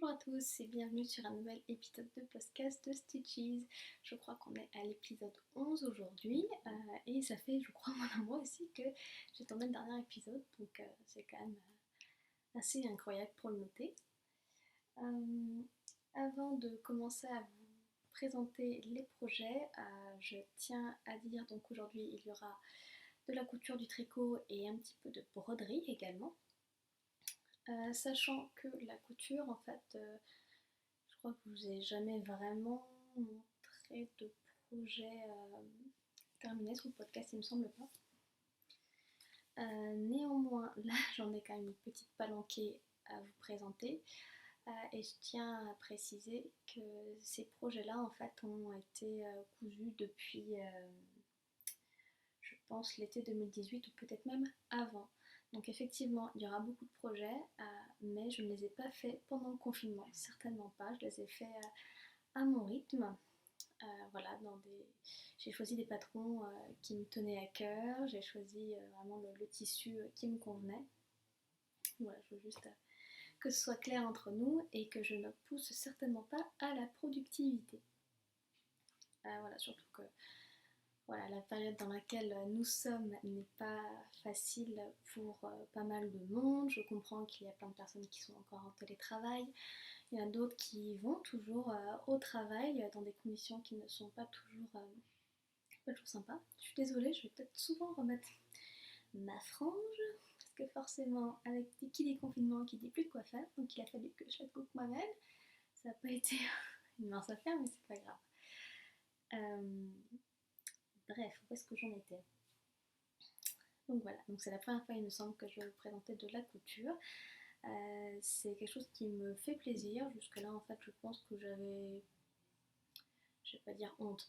Bonjour à tous et bienvenue sur un nouvel épisode de podcast de Stitches. Je crois qu'on est à l'épisode 11 aujourd'hui et ça fait, je crois, un mois aussi que j'ai tourné le dernier épisode, donc c'est quand même assez incroyable pour le noter. Avant de commencer à vous présenter les projets, je tiens à dire donc aujourd'hui il y aura de la couture, du tricot et un petit peu de broderie également. Sachant que la couture, en fait, je crois que je vous ai jamais vraiment montré de projet terminé sur le podcast, il me semble pas. Néanmoins, là, j'en ai quand même une petite palanquée à vous présenter. Et je tiens à préciser que ces projets-là, en fait, ont été cousus depuis, je pense, l'été 2018 ou peut-être même avant. Donc effectivement, il y aura beaucoup de projets, mais je ne les ai pas faits pendant le confinement, certainement pas. Je les ai faits à mon rythme. Voilà, j'ai choisi des patrons qui me tenaient à cœur, j'ai choisi vraiment le tissu qui me convenait. Voilà, je veux juste que ce soit clair entre nous et que je ne pousse certainement pas à la productivité. Voilà, surtout que voilà, la période dans laquelle nous sommes n'est pas facile pour pas mal de monde. Je comprends qu'il y a plein de personnes qui sont encore en télétravail. Il y en a d'autres qui vont toujours au travail dans des conditions qui ne sont pas toujours sympas. Je suis désolée, je vais peut-être souvent remettre ma frange parce que forcément, avec qui dit confinement, qui dit plus de quoi faire, donc il a fallu que je la coupe moi-même. Ça n'a pas été une mince affaire, mais c'est pas grave. Bref, où est-ce que j'en étais? Donc voilà, donc c'est la première fois il me semble que je vais vous présenter de la couture. C'est quelque chose qui me fait plaisir. Jusque là en fait je pense que j'avais, je vais pas dire honte,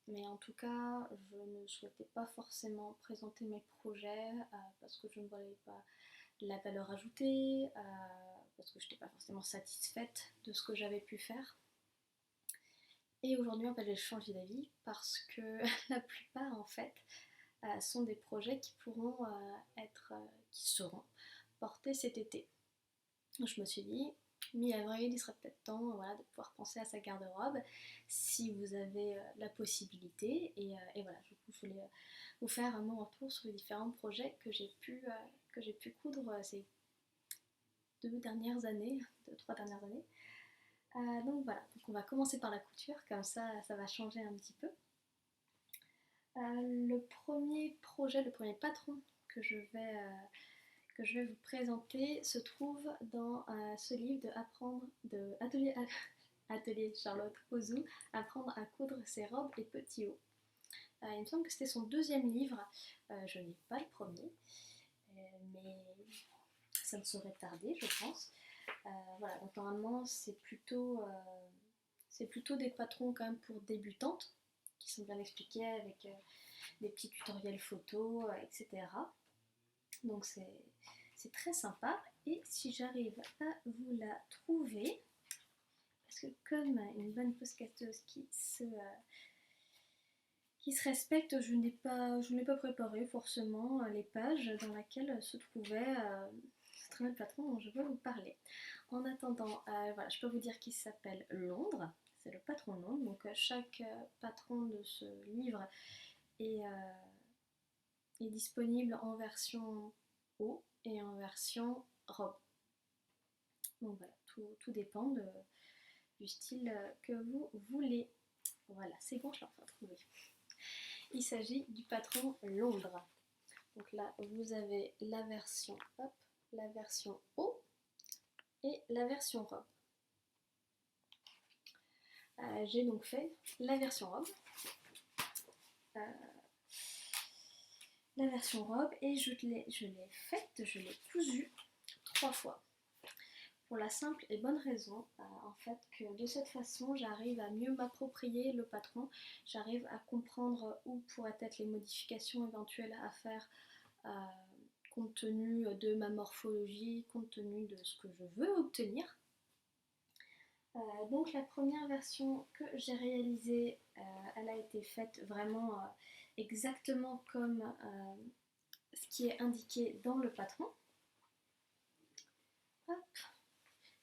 mais en tout cas je ne souhaitais pas forcément présenter mes projets parce que je ne voyais pas la valeur ajoutée, parce que je n'étais pas forcément satisfaite de ce que j'avais pu faire. Et aujourd'hui en fait j'ai changé d'avis parce que la plupart en fait sont des projets qui pourront qui seront portés cet été. Donc je me suis dit, mi-avril, il serait peut-être temps voilà, de pouvoir penser à sa garde-robe si vous avez la possibilité. Et voilà, du coup, je voulais vous faire mon retour sur les différents projets que j'ai pu coudre ces 3 dernières années. Donc voilà, donc on va commencer par la couture, comme ça va changer un petit peu. Le premier projet, le premier patron que je vais vous présenter se trouve dans ce livre de Atelier Charlotte Ozou, Apprendre à coudre ses robes et petits hauts. Il me semble que c'était son deuxième livre, je n'ai pas le premier, mais ça ne saurait tarder je pense. Voilà, donc normalement c'est plutôt des patrons quand même pour débutantes, qui sont bien expliqués avec des petits tutoriels photos, etc. Donc c'est très sympa. Et si j'arrive à vous la trouver, parce que comme une bonne podcasteuse qui se respecte, je n'ai pas préparé forcément les pages dans lesquelles se trouvait ce très bel patron dont je veux vous parler. En attendant, voilà, je peux vous dire qu'il s'appelle Londres, c'est le patron Londres, donc chaque patron de ce livre est disponible en version haut et en version robe. Donc voilà, tout dépend du style que vous voulez. Voilà, c'est bon, je l'ai enfin trouvé. Il s'agit du patron Londres. Donc là, vous avez la version haut et la version robe. J'ai donc fait la version robe. Et je l'ai cousue 3 fois. Pour la simple et bonne raison, en fait, que de cette façon, j'arrive à mieux m'approprier le patron, j'arrive à comprendre où pourraient être les modifications éventuelles à faire compte tenu de ma morphologie, compte tenu de ce que je veux obtenir. Donc la première version que j'ai réalisée, elle a été faite vraiment exactement comme ce qui est indiqué dans le patron. Hop.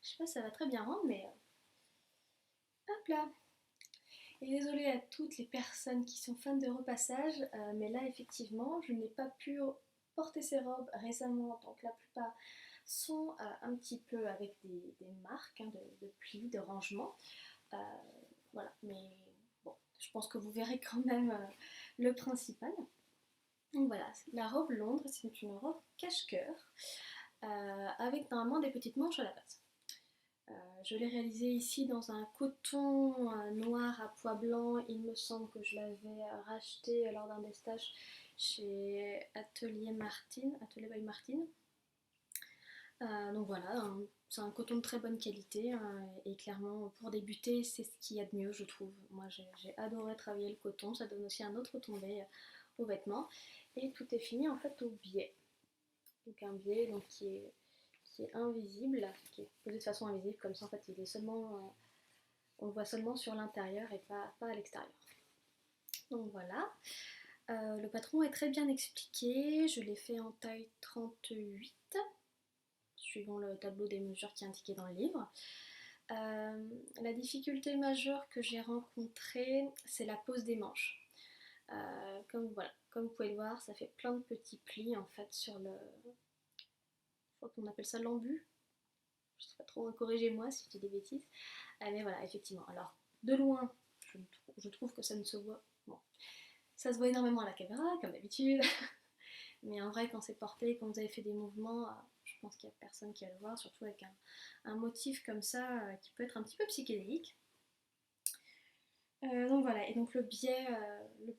Je pas si ça va très bien rendre, mais hop là. Et désolée à toutes les personnes qui sont fans de repassage, mais là effectivement je n'ai pas pu porter ces robes récemment, donc la plupart sont un petit peu avec des marques hein, de plis, de rangement. Euh, voilà, mais bon, je pense que vous verrez quand même le principal. Donc voilà, la robe Londres, c'est une robe cache-cœur avec normalement des petites manches à la base. Je l'ai réalisée ici dans un coton noir à pois blanc. Il me semble que je l'avais racheté lors d'un des stages chez Atelier Martine, Atelier by Martine. Donc voilà, c'est un coton de très bonne qualité et clairement pour débuter c'est ce qu'il y a de mieux je trouve. Moi j'ai adoré travailler le coton, ça donne aussi un autre tombé aux vêtements et tout est fini en fait au biais. Donc un biais donc, qui est invisible, qui est posé de façon invisible comme ça en fait il est seulement, on le voit seulement sur l'intérieur et pas à l'extérieur. Donc voilà. Le patron est très bien expliqué, je l'ai fait en taille 38 suivant le tableau des mesures qui est indiqué dans le livre. La difficulté majeure que j'ai rencontrée, c'est la pose des manches. Comme vous pouvez le voir, ça fait plein de petits plis en fait sur le... Je crois qu'on appelle ça l'embu. Je ne sais pas trop, corrigez-moi si je dis des bêtises. Mais voilà, effectivement. Alors, de loin, je trouve que ça ne se voit... Bon, ça se voit énormément à la caméra, comme d'habitude. Mais en vrai, quand c'est porté, quand vous avez fait des mouvements, je pense qu'il n'y a personne qui va le voir, surtout avec un motif comme ça qui peut être un petit peu psychédélique. Donc voilà, et donc le biais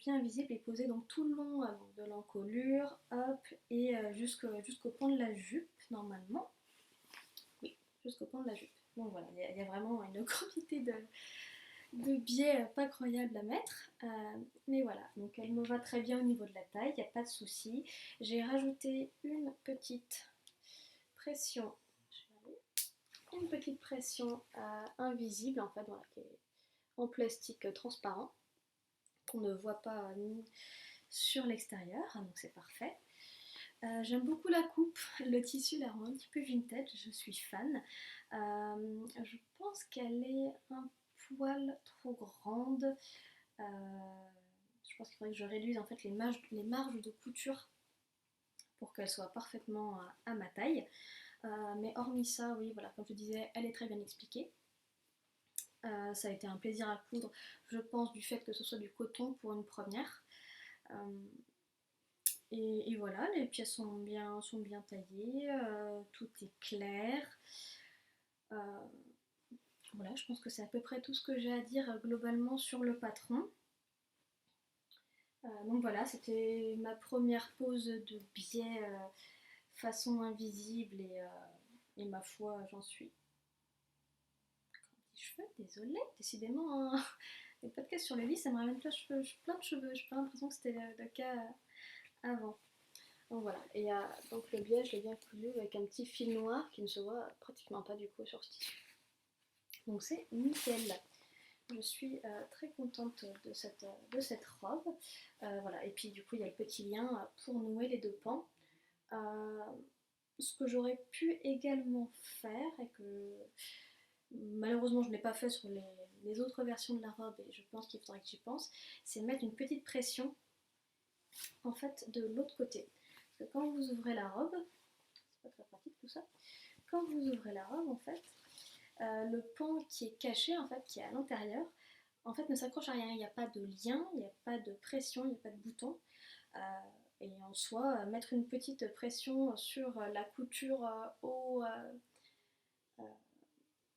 invisible est posé donc tout le long de l'encolure, hop, et jusqu'au point de la jupe, normalement. Oui, jusqu'au point de la jupe. Donc voilà, il y a vraiment une quantité de biais pas croyable à mettre. Mais voilà, donc elle me va très bien au niveau de la taille, il n'y a pas de souci. J'ai rajouté une petite pression, invisible en fait, voilà, qui est en plastique transparent, qu'on ne voit pas sur l'extérieur, donc c'est parfait. J'aime beaucoup la coupe, le tissu la rend un petit peu vintage, je suis fan. Je pense qu'elle est un poil trop grande. Je pense qu'il faudrait que je réduise en fait les marges de couture pour qu'elle soit parfaitement à ma taille. Mais hormis ça, oui, voilà, comme je disais, elle est très bien expliquée. Ça a été un plaisir à coudre, je pense, du fait que ce soit du coton pour une première. Et voilà, les pièces sont bien taillées, tout est clair. Voilà, je pense que c'est à peu près tout ce que j'ai à dire globalement sur le patron. Donc voilà, c'était ma première pose de biais façon invisible et ma foi, j'en suis. Cheveux, désolée, décidément, hein. Les podcasts sur le lit, ça me ramène plein de cheveux. J'ai pas l'impression que c'était le cas avant. Donc voilà, et donc le biais, je l'ai bien cousu avec un petit fil noir qui ne se voit pratiquement pas du coup sur ce tissu. Donc c'est nickel. Je suis très contente de cette robe. Voilà, et puis du coup il y a le petit lien pour nouer les deux pans. Ce que j'aurais pu également faire et que malheureusement je n'ai pas fait sur les autres versions de la robe et je pense qu'il faudrait que j'y pense, c'est mettre une petite pression en fait de l'autre côté. Parce que quand vous ouvrez la robe, c'est pas très pratique tout ça, quand vous ouvrez la robe en fait, le pan qui est caché en fait, qui est à l'intérieur, en fait ne s'accroche à rien, il n'y a pas de lien, il n'y a pas de pression, il n'y a pas de bouton. Et en soi, mettre une petite pression sur la couture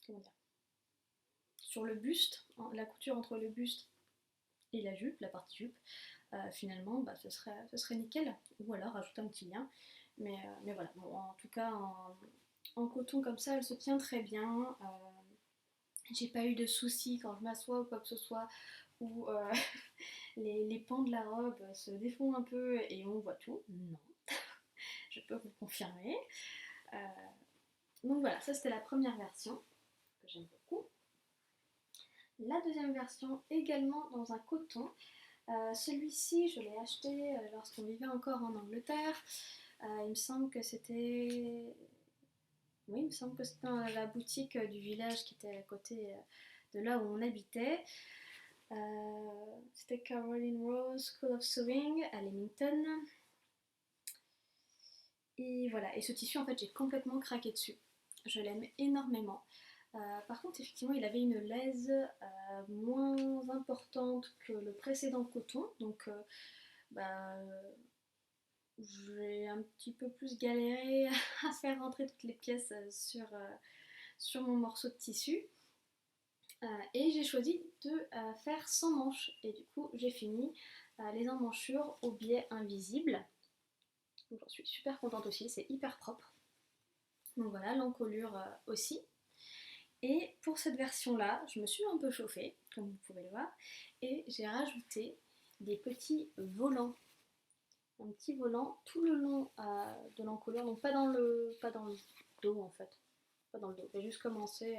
comment dire, sur le buste, la couture entre le buste et la jupe, la partie jupe, finalement, bah, ce serait nickel. Ou alors rajouter un petit lien. Mais voilà, bon, en tout cas, en coton comme ça, elle se tient très bien. J'ai pas eu de soucis quand je m'assois ou quoi que ce soit, où les pans de la robe se défont un peu et on voit tout. Non, je peux vous le confirmer. Donc voilà, ça c'était la première version, que j'aime beaucoup. La deuxième version, également dans un coton. Celui-ci, je l'ai acheté lorsqu'on vivait encore en Angleterre. Il me semble que c'était Oui, il me semble que c'était dans la boutique du village qui était à côté de là où on habitait. C'était Caroline Rose School of Sewing à Leamington. Et voilà, et ce tissu en fait j'ai complètement craqué dessus. Je l'aime énormément. Par contre effectivement il avait une laise moins importante que le précédent coton, donc bah, j'ai un petit peu plus galéré à faire rentrer toutes les pièces sur mon morceau de tissu. Et j'ai choisi de faire sans manches. Et du coup, j'ai fini les emmanchures au biais invisible. Donc j'en suis super contente aussi, c'est hyper propre. Donc voilà, l'encolure aussi. Et pour cette version-là, je me suis un peu chauffée, comme vous pouvez le voir, et j'ai rajouté des petits volants. Un petit volant tout le long de l'encolure, donc pas dans le dos en fait. Pas dans le dos, j'ai juste commencé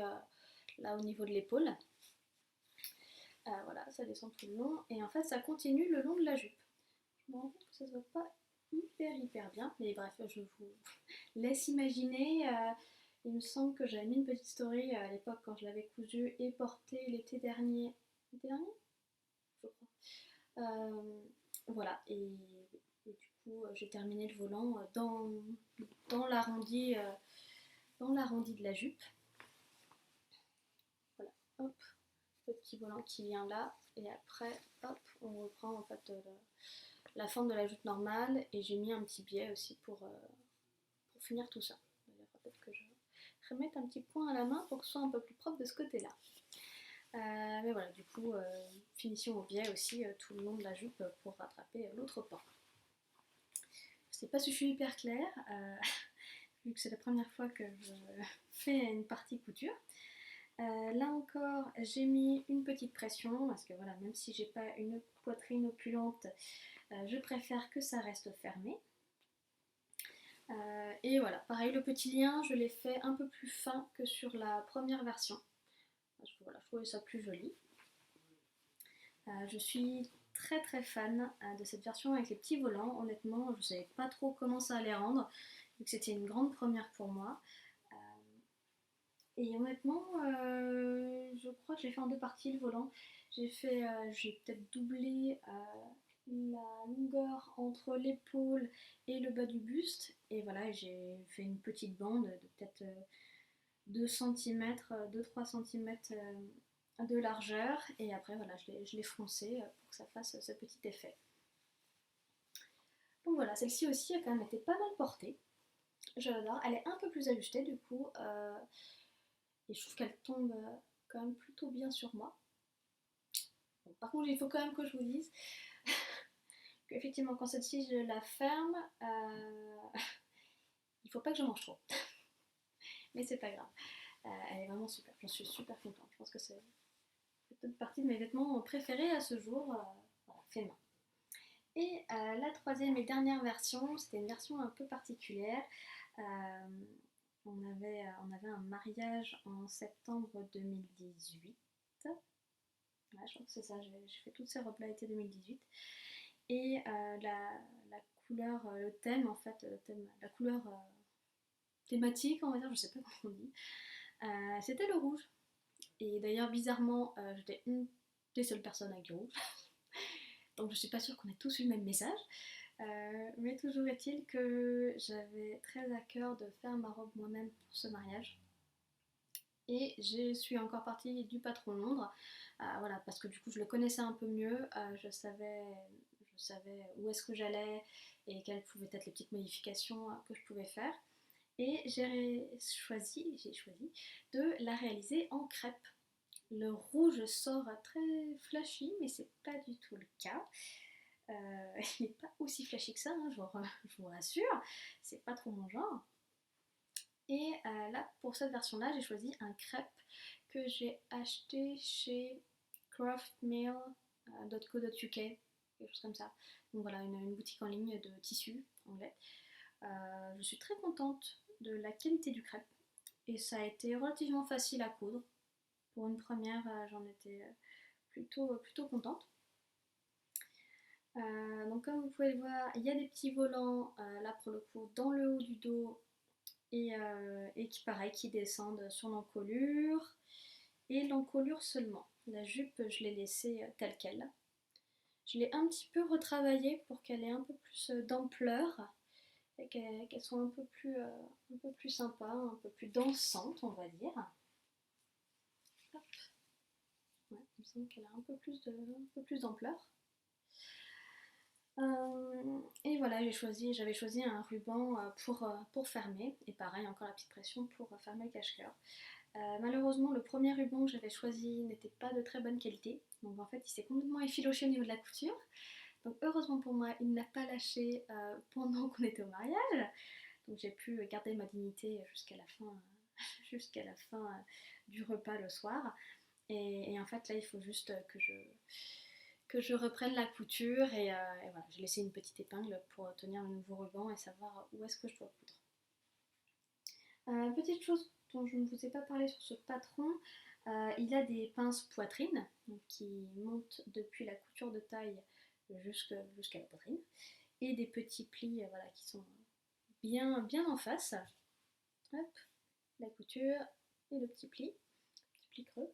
là au niveau de l'épaule. Voilà, ça descend tout le long et en fait ça continue le long de la jupe. Je me rends compte que ça se voit pas hyper bien, mais bref, je vous laisse imaginer. Il me semble que j'avais mis une petite story à l'époque quand je l'avais cousu et porté l'été dernier. L'été dernier je crois. Voilà, et du coup j'ai terminé le volant dans l'arrondi de la jupe. Voilà, hop, le petit volant qui vient là, et après, hop, on reprend en fait la forme de la jupe normale, et j'ai mis un petit biais aussi pour finir tout ça. D'ailleurs, peut-être que je remette un petit point à la main pour que ce soit un peu plus propre de ce côté-là. Mais voilà, du coup, finition au biais aussi tout le long de la jupe pour rattraper l'autre pan. Je sais pas si je suis hyper claire, vu que c'est la première fois que je fais une partie couture. Là encore, j'ai mis une petite pression parce que voilà, même si j'ai pas une poitrine opulente, je préfère que ça reste fermé. Et voilà, pareil, le petit lien, je l'ai fait un peu plus fin que sur la première version. Parce que voilà, je trouvais ça plus joli. Je suis très fan de cette version avec les petits volants. Honnêtement, je ne savais pas trop comment ça allait rendre, vu que c'était une grande première pour moi. Et honnêtement, je crois que j'ai fait en deux parties le volant. J'ai peut-être doublé la longueur entre l'épaule et le bas du buste. Et voilà, j'ai fait une petite bande de peut-être 2 cm, 2-3 cm de largeur. Et après, voilà, je l'ai froncé pour que ça fasse ce petit effet. Donc voilà, celle-ci aussi a quand même été pas mal portée. Je l'adore. Elle est un peu plus ajustée du coup. Et je trouve qu'elle tombe quand même plutôt bien sur moi. Bon, par contre, il faut quand même que je vous dise qu'effectivement, quand celle-ci je la ferme, il faut pas que je mange trop. Mais c'est pas grave. Elle est vraiment super. J'en suis super contente. Je pense que c'est peut-être partie de mes vêtements préférés à ce jour. Voilà, fait main. Et la troisième et dernière version, c'était une version un peu particulière. On avait un mariage en septembre 2018. Ouais, je crois que c'est ça, j'ai fait toutes ces robes-là été 2018. Et la couleur, le thème en fait, la couleur thématique, on va dire, je sais pas comment on dit, c'était le rouge. Et d'ailleurs, bizarrement, j'étais une des seules personnes avec du rouge. Donc je suis pas sûre qu'on ait tous eu le même message. Mais toujours est-il que j'avais très à cœur de faire ma robe moi-même pour ce mariage. Et je suis encore partie du patron Londres, voilà, parce que du coup je le connaissais un peu mieux, je savais où est-ce que j'allais et quelles pouvaient être les petites modifications que je pouvais faire. Et j'ai choisi de la réaliser en crêpe. Le rouge sort très flashy, mais c'est pas du tout le cas. Il n'est pas aussi flashy que ça, hein, je vous rassure, c'est pas trop mon genre. Et là, pour cette version-là, j'ai choisi un crêpe que j'ai acheté chez craftmail.co.uk, quelque chose comme ça. Donc voilà, une boutique en ligne de tissus anglais. Je suis très contente de la qualité du crêpe et ça a été relativement facile à coudre. Pour une première, j'en étais plutôt contente. Donc comme vous pouvez le voir, il y a des petits volants là pour le coup dans le haut du dos et qui pareil, qui descendent sur l'encolure et l'encolure seulement. La jupe, je l'ai laissée telle qu'elle. Je l'ai un petit peu retravaillée pour qu'elle ait un peu plus d'ampleur et qu'elle soit un peu plus sympa, un peu plus dansante, on va dire. Hop. Ouais, il me semble qu'elle a un peu plus d'ampleur. Et voilà, j'avais choisi un ruban pour fermer, et pareil, encore la petite pression pour fermer le cache-cœur. Malheureusement, le premier ruban que j'avais choisi n'était pas de très bonne qualité, donc en fait, il s'est complètement effiloché au niveau de la couture. Donc heureusement pour moi, il n'a pas lâché pendant qu'on était au mariage, donc j'ai pu garder ma dignité jusqu'à la fin, jusqu'à la fin du repas le soir. Et en fait, là, il faut juste que je reprenne la couture et voilà, j'ai laissé une petite épingle pour tenir le nouveau ruban et savoir où est-ce que je dois coudre. Petite chose dont je ne vous ai pas parlé sur ce patron, il a des pinces poitrine donc qui montent depuis la couture de taille jusqu'à la poitrine et des petits plis voilà, qui sont bien en face. Hop, la couture et le petit pli creux.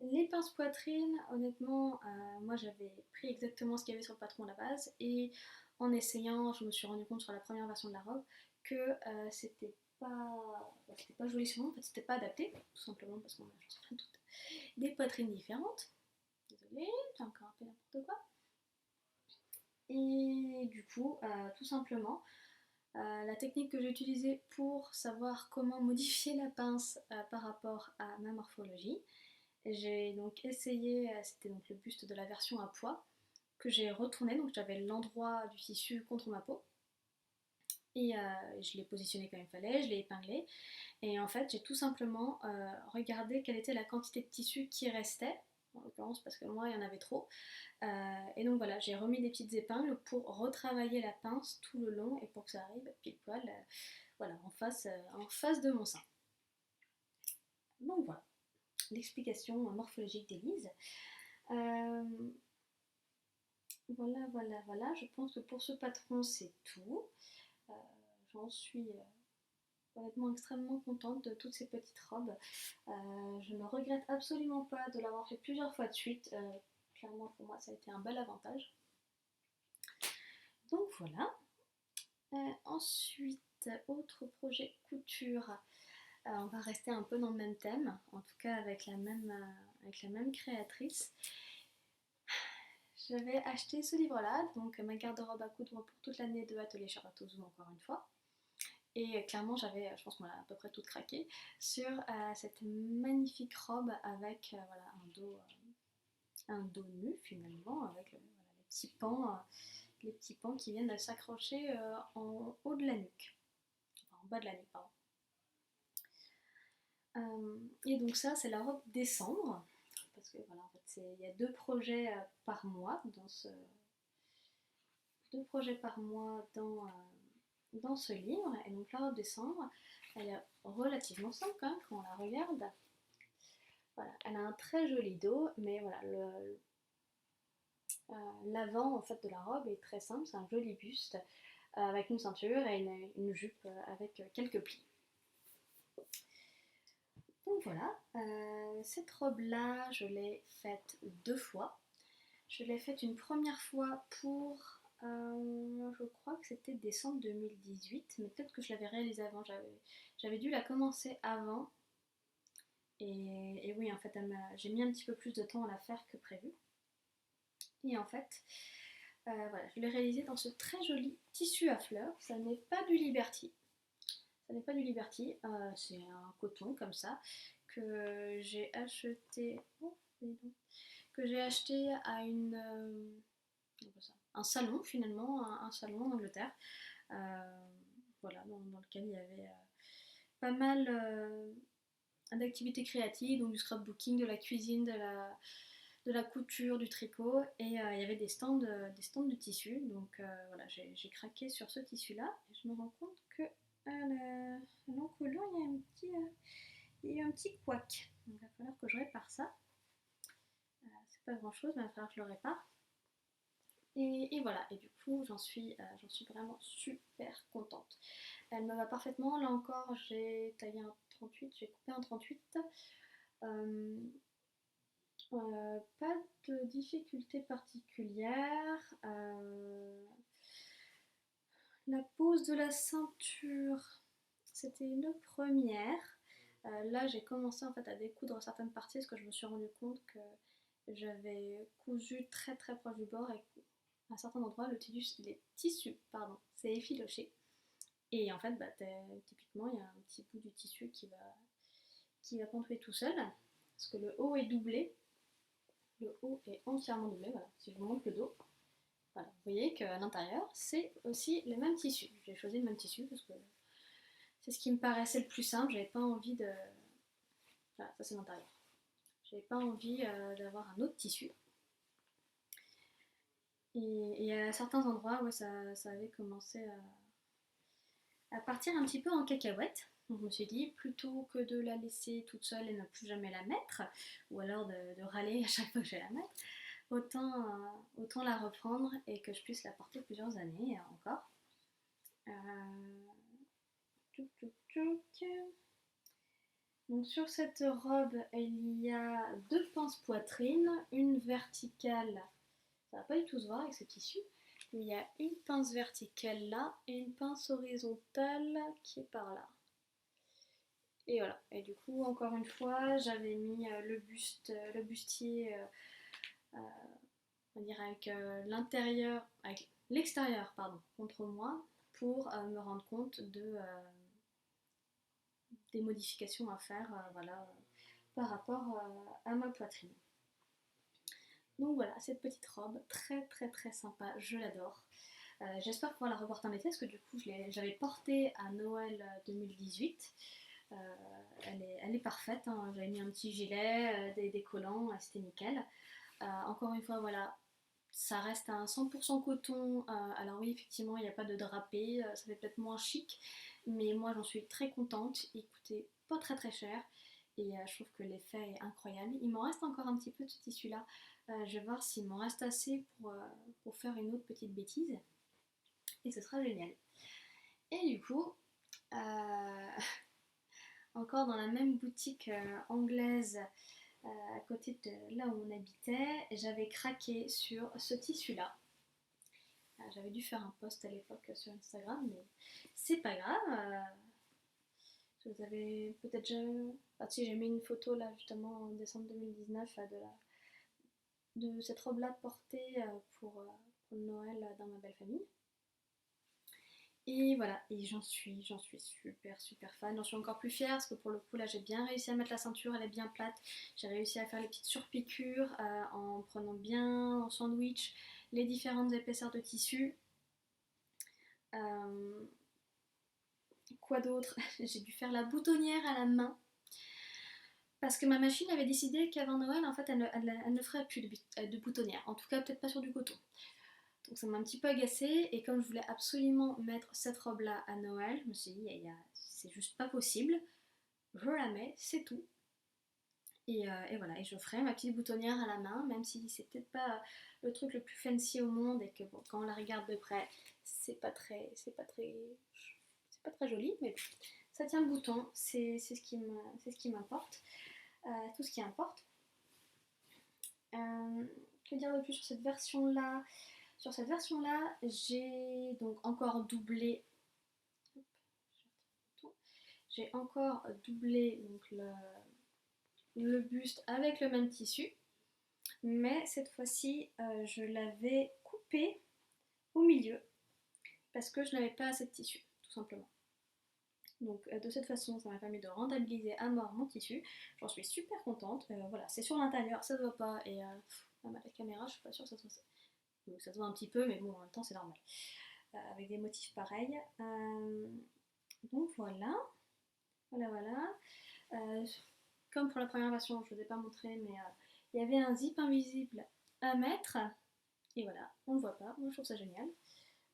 Les pinces poitrine, honnêtement, moi j'avais pris exactement ce qu'il y avait sur le patron à la base et en essayant, je me suis rendu compte sur la première version de la robe que c'était pas joli sur moi, en fait c'était pas adapté, tout simplement parce qu'on a toutes des poitrines différentes. Désolée, j'ai encore un peu n'importe quoi. Et du coup, tout simplement, la technique que j'ai utilisée pour savoir comment modifier la pince par rapport à ma morphologie, j'ai donc essayé, c'était donc le buste de la version à poids que j'ai retourné, donc j'avais l'endroit du tissu contre ma peau et je l'ai positionné comme il fallait, je l'ai épinglé et en fait j'ai tout simplement regardé quelle était la quantité de tissu qui restait, en l'occurrence parce que moi il y en avait trop, et donc voilà, j'ai remis des petites épingles pour retravailler la pince tout le long et pour que ça arrive pile poil voilà, en face de mon sein. Donc voilà, l'explication morphologique d'Élise. Euh, voilà, je pense que pour ce patron c'est tout. Euh, J'en suis honnêtement extrêmement contente de toutes ces petites robes. Je ne regrette absolument pas de l'avoir fait plusieurs fois de suite. Clairement pour moi ça a été un bel avantage. Donc voilà. Ensuite, autre projet couture. On va rester un peu dans le même thème, en tout cas avec avec la même créatrice. J'avais acheté ce livre-là, donc ma garde-robe à coudre pour toute l'année de Atelier Charlotte Ozou, encore une fois. Et clairement, j'avais, je pense qu'on l'a à peu près toute craqué, sur cette magnifique robe avec voilà, un dos nu finalement, avec voilà, les petits pans qui viennent de s'accrocher en haut de la nuque. Enfin, en bas de la nuque, pardon. Et donc ça, c'est la robe décembre, parce que voilà, en fait, il y a deux projets par mois dans ce livre. Et donc la robe décembre, elle est relativement simple quand même quand on la regarde. Voilà, elle a un très joli dos, mais voilà, l'avant en fait de la robe est très simple, c'est un joli buste avec une ceinture et une jupe avec quelques plis. Donc voilà, cette robe-là, je l'ai faite deux fois. Je l'ai faite une première fois pour, je crois que c'était décembre 2018, mais peut-être que je l'avais réalisée avant. J'avais dû la commencer avant. Et oui, en fait, j'ai mis un petit peu plus de temps à la faire que prévu. Et en fait, voilà, je l'ai réalisée dans ce très joli tissu à fleurs. Ça n'est pas du Liberty. Ça n'est pas du Liberty, c'est un coton comme ça que j'ai acheté. Oh, que j'ai acheté à un salon finalement, un salon en Angleterre. Voilà, dans lequel il y avait pas mal d'activités créatives, donc du scrapbooking, de la cuisine, de la couture, du tricot, et il y avait des stands de tissus. Donc voilà, j'ai craqué sur ce tissu-là, et je me rends compte que l'encolure, il y a un petit couac. Donc il va falloir que je répare ça. C'est pas grand chose, mais il va falloir que je le répare. Et voilà, et du coup j'en suis vraiment super contente. Elle me va parfaitement, là encore j'ai taillé un 38, j'ai coupé un 38. Euh, Pas de difficulté particulière. La pose de la ceinture, c'était une première. Là, j'ai commencé en fait à découdre certaines parties parce que je me suis rendu compte que j'avais cousu très très proche du bord et qu'à certains endroits, les tissus pardon, s'est effiloché. Et en fait, bah, typiquement, il y a un petit bout du tissu qui va pontuer tout seul parce que le haut est doublé. Le haut est entièrement doublé, voilà. Si je vous montre le dos, voilà. Vous voyez qu'à l'intérieur, c'est aussi le même tissu. J'ai choisi le même tissu parce que c'est ce qui me paraissait le plus simple. J'avais pas envie de. Voilà, ça c'est l'intérieur. J'avais pas envie d'avoir un autre tissu. Et à certains endroits, ouais, ça avait commencé à partir un petit peu en cacahuète. Donc je me suis dit, plutôt que de la laisser toute seule et ne plus jamais la mettre, ou alors de râler à chaque fois que je vais la mettre, autant la reprendre et que je puisse la porter plusieurs années encore. Euh, tchouk, tchouk, tchouk. Donc sur cette robe, il y a deux pinces poitrine, une verticale, ça va pas du tout se voir avec ce tissu, mais il y a une pince verticale là et une pince horizontale qui est par là. Et voilà. Et du coup, encore une fois, j'avais mis le bustier, euh, on va dire avec l'intérieur, avec l'extérieur, pardon, contre moi, pour me rendre compte des modifications à faire, voilà, par rapport à ma poitrine. Donc voilà, cette petite robe, très très très sympa, je l'adore. J'espère pouvoir la reporter en été, parce que du coup, j'avais porté à Noël 2018. Euh, elle est parfaite, hein. J'avais mis un petit gilet, des collants, c'était nickel. Encore une fois, voilà, ça reste un 100% coton. Alors oui, effectivement, il n'y a pas de drapé, ça fait peut-être moins chic, mais moi j'en suis très contente. Il coûtait pas très très cher et je trouve que l'effet est incroyable. Il m'en reste encore un petit peu de ce tissu-là. Je vais voir s'il m'en reste assez pour faire une autre petite bêtise et ce sera génial. Et du coup, euh, encore dans la même boutique anglaise à côté de là où on habitait, j'avais craqué sur ce tissu-là. J'avais dû faire un post à l'époque sur Instagram, mais c'est pas grave. Vous avez peut-être déjà. Ah, si, j'ai mis une photo là justement en décembre 2019 de cette robe-là portée pour Noël dans ma belle famille. Et voilà, et j'en suis super super fan. J'en suis encore plus fière parce que pour le coup là j'ai bien réussi à mettre la ceinture, elle est bien plate. J'ai réussi à faire les petites surpiqûres en prenant bien en sandwich les différentes épaisseurs de tissu. Euh, quoi d'autre? J'ai dû faire la boutonnière à la main parce que ma machine avait décidé qu'avant Noël en fait elle ne ferait plus de boutonnière. En tout cas peut-être pas sur du coton. Donc ça m'a un petit peu agacée et comme je voulais absolument mettre cette robe là à Noël, je me suis dit c'est juste pas possible, je la mets, c'est tout. Et voilà, et je ferai ma petite boutonnière à la main, même si c'est peut-être pas le truc le plus fancy au monde et que bon, quand on la regarde de près, c'est pas très joli, mais ça tient le bouton, c'est ce qui m'importe, tout ce qui importe. Que dire de plus sur cette version-là? Sur cette version-là, j'ai donc encore doublé. J'ai encore doublé donc le buste avec le même tissu, mais cette fois-ci, je l'avais coupé au milieu parce que je n'avais pas assez de tissu, tout simplement. Donc de cette façon, ça m'a permis de rentabiliser à mort mon tissu. J'en suis super contente. Voilà, c'est sur l'intérieur, ça se voit pas et à la caméra, je suis pas sûre que ça se voit. Donc ça se voit un petit peu, mais bon, en même temps, c'est normal. Avec des motifs pareils. Donc voilà, voilà, voilà. Comme pour la première version, je ne vous ai pas montré, mais il y avait un zip invisible à mettre. Et voilà, on ne le voit pas. Moi, je trouve ça génial.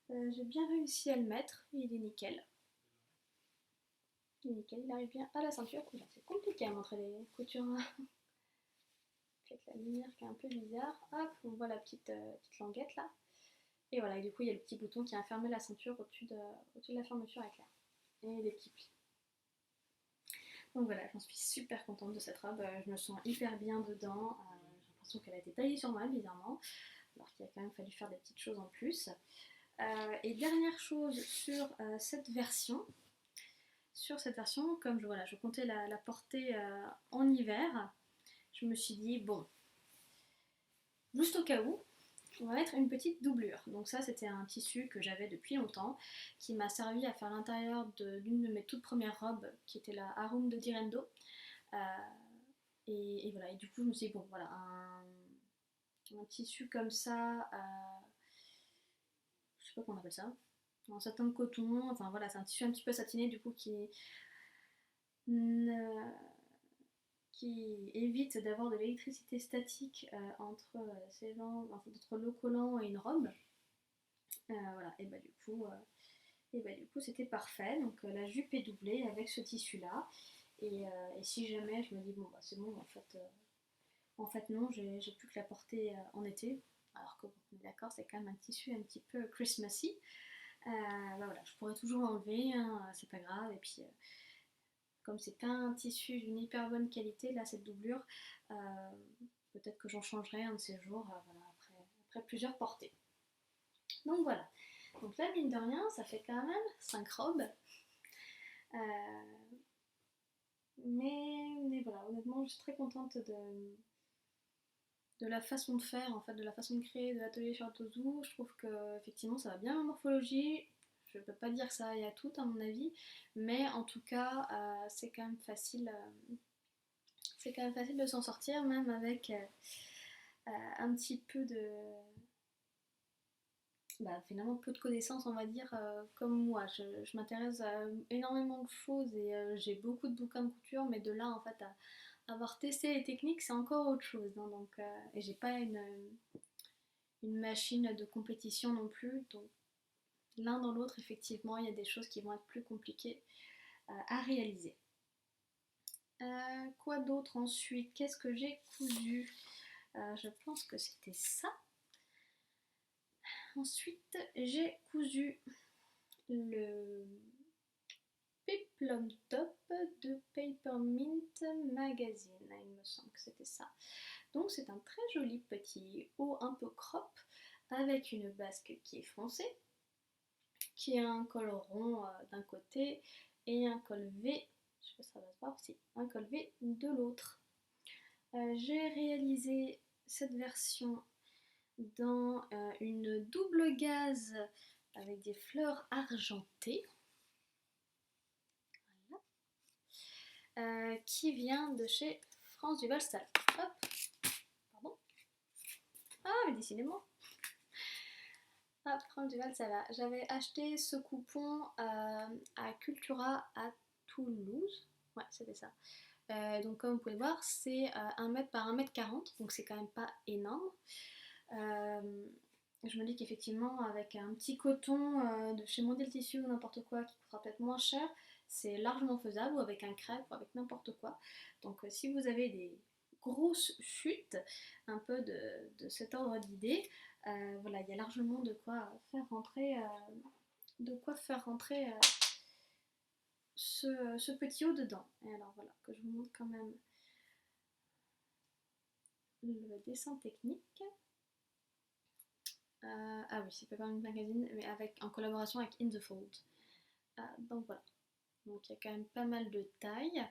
J'ai bien réussi à le mettre. Il est nickel. Il est nickel, il arrive bien à la ceinture. C'est compliqué à montrer les coutures. Avec la lumière qui est un peu bizarre. Hop, on voit la petite languette là. Et voilà, et du coup il y a le petit bouton qui a fermé la ceinture au-dessus de la fermeture éclair. Et les petits plis. Donc voilà, j'en suis super contente de cette robe, je me sens hyper bien dedans, j'ai l'impression qu'elle a été taillée sur moi bizarrement, alors qu'il a quand même fallu faire des petites choses en plus. Et dernière chose sur cette version, comme je comptais la porter en hiver, je me suis dit bon, juste au cas où, on va mettre une petite doublure. Donc ça c'était un tissu que j'avais depuis longtemps, qui m'a servi à faire l'intérieur d'une de mes toutes premières robes, qui était la Harum de Direndo. Euh, et voilà, et du coup je me suis dit bon voilà, un tissu comme ça, je sais pas comment on appelle ça, un satin de coton, enfin voilà, c'est un tissu un petit peu satiné du coup ne- qui évite d'avoir de l'électricité statique entre le collant et une robe. Voilà, et bah du coup c'était parfait. Donc la jupe est doublée avec ce tissu là. Et si jamais je me dis bon bah c'est bon en fait non, j'ai plus que la porter en été. Alors que bon, on est d'accord, c'est quand même un tissu un petit peu Christmassy. Bah voilà, je pourrais toujours l'enlever, hein, c'est pas grave. Et puis comme c'est pas un tissu d'une hyper bonne qualité, là cette doublure, euh, peut-être que j'en changerai un de ces jours, voilà, après plusieurs portées. Donc voilà. Donc là, mine de rien, ça fait quand même 5 robes. Euh, mais voilà, honnêtement, je suis très contente de la façon de faire, en fait, de la façon de créer de l'atelier Chartozu. Je trouve que effectivement ça va bien ma morphologie. Je peux pas dire que ça aille à tout à mon avis, mais en tout cas c'est quand même facile de s'en sortir, même avec un petit peu finalement peu de connaissances, on va dire, comme moi. Je m'intéresse à énormément de choses et j'ai beaucoup de bouquins de couture, mais de là en fait à avoir testé les techniques, c'est encore autre chose, hein. Donc, et j'ai pas une machine de compétition non plus, donc l'un dans l'autre, effectivement, il y a des choses qui vont être plus compliquées à réaliser. Quoi d'autre ensuite? Qu'est-ce que j'ai cousu? Je pense que c'était ça. Ensuite, j'ai cousu le Peplum Top de Papermint Magazine, il me semble que c'était ça. Donc c'est un très joli petit haut un peu crop avec une basque qui est froncée, qui a un col rond d'un côté et un col V, je sais pas si ça va se voir, si, un col V de l'autre. J'ai réalisé cette version dans une double gaze avec des fleurs argentées. Voilà. Qui vient de chez France du Valstal. Hop, pardon. Ah, mais décidément. Ah, France du Valstal. J'avais acheté ce coupon à Cultura à Toulouse. Ouais, c'était ça. Donc comme vous pouvez voir, c'est 1 mètre par 1 mètre 40, donc c'est quand même pas énorme. Je me dis qu'effectivement, avec un petit coton de chez Mondial Tissu ou n'importe quoi qui coûtera peut-être moins cher, c'est largement faisable, ou avec un crêpe, ou avec n'importe quoi. Donc si vous avez des grosses chutes, un peu de cet ordre d'idée, voilà, il y a largement de quoi faire rentrer, ce petit haut dedans. Et alors voilà, que je vous montre quand même le dessin technique. Ah oui, c'est Peppermint Magazine, mais en collaboration avec In The Fold. Donc voilà. Donc il y a quand même pas mal de tailles.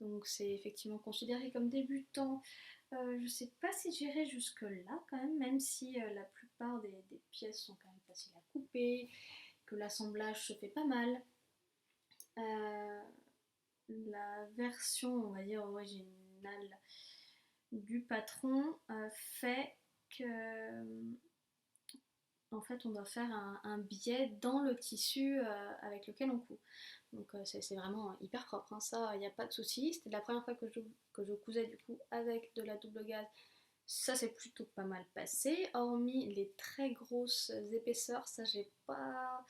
Donc c'est effectivement considéré comme débutant. Je sais pas si j'irai jusque là quand même si la plupart des pièces sont quand même faciles à couper, que l'assemblage se fait pas mal. La version, on va dire, originale du patron fait que en fait on doit faire un biais dans le tissu avec lequel on coud. Donc c'est vraiment hyper propre, hein. Ça il n'y a pas de souci. C'était la première fois que je cousais du coup avec de la double gaze. Ça s'est plutôt pas mal passé, hormis les très grosses épaisseurs. Ça j'ai pas,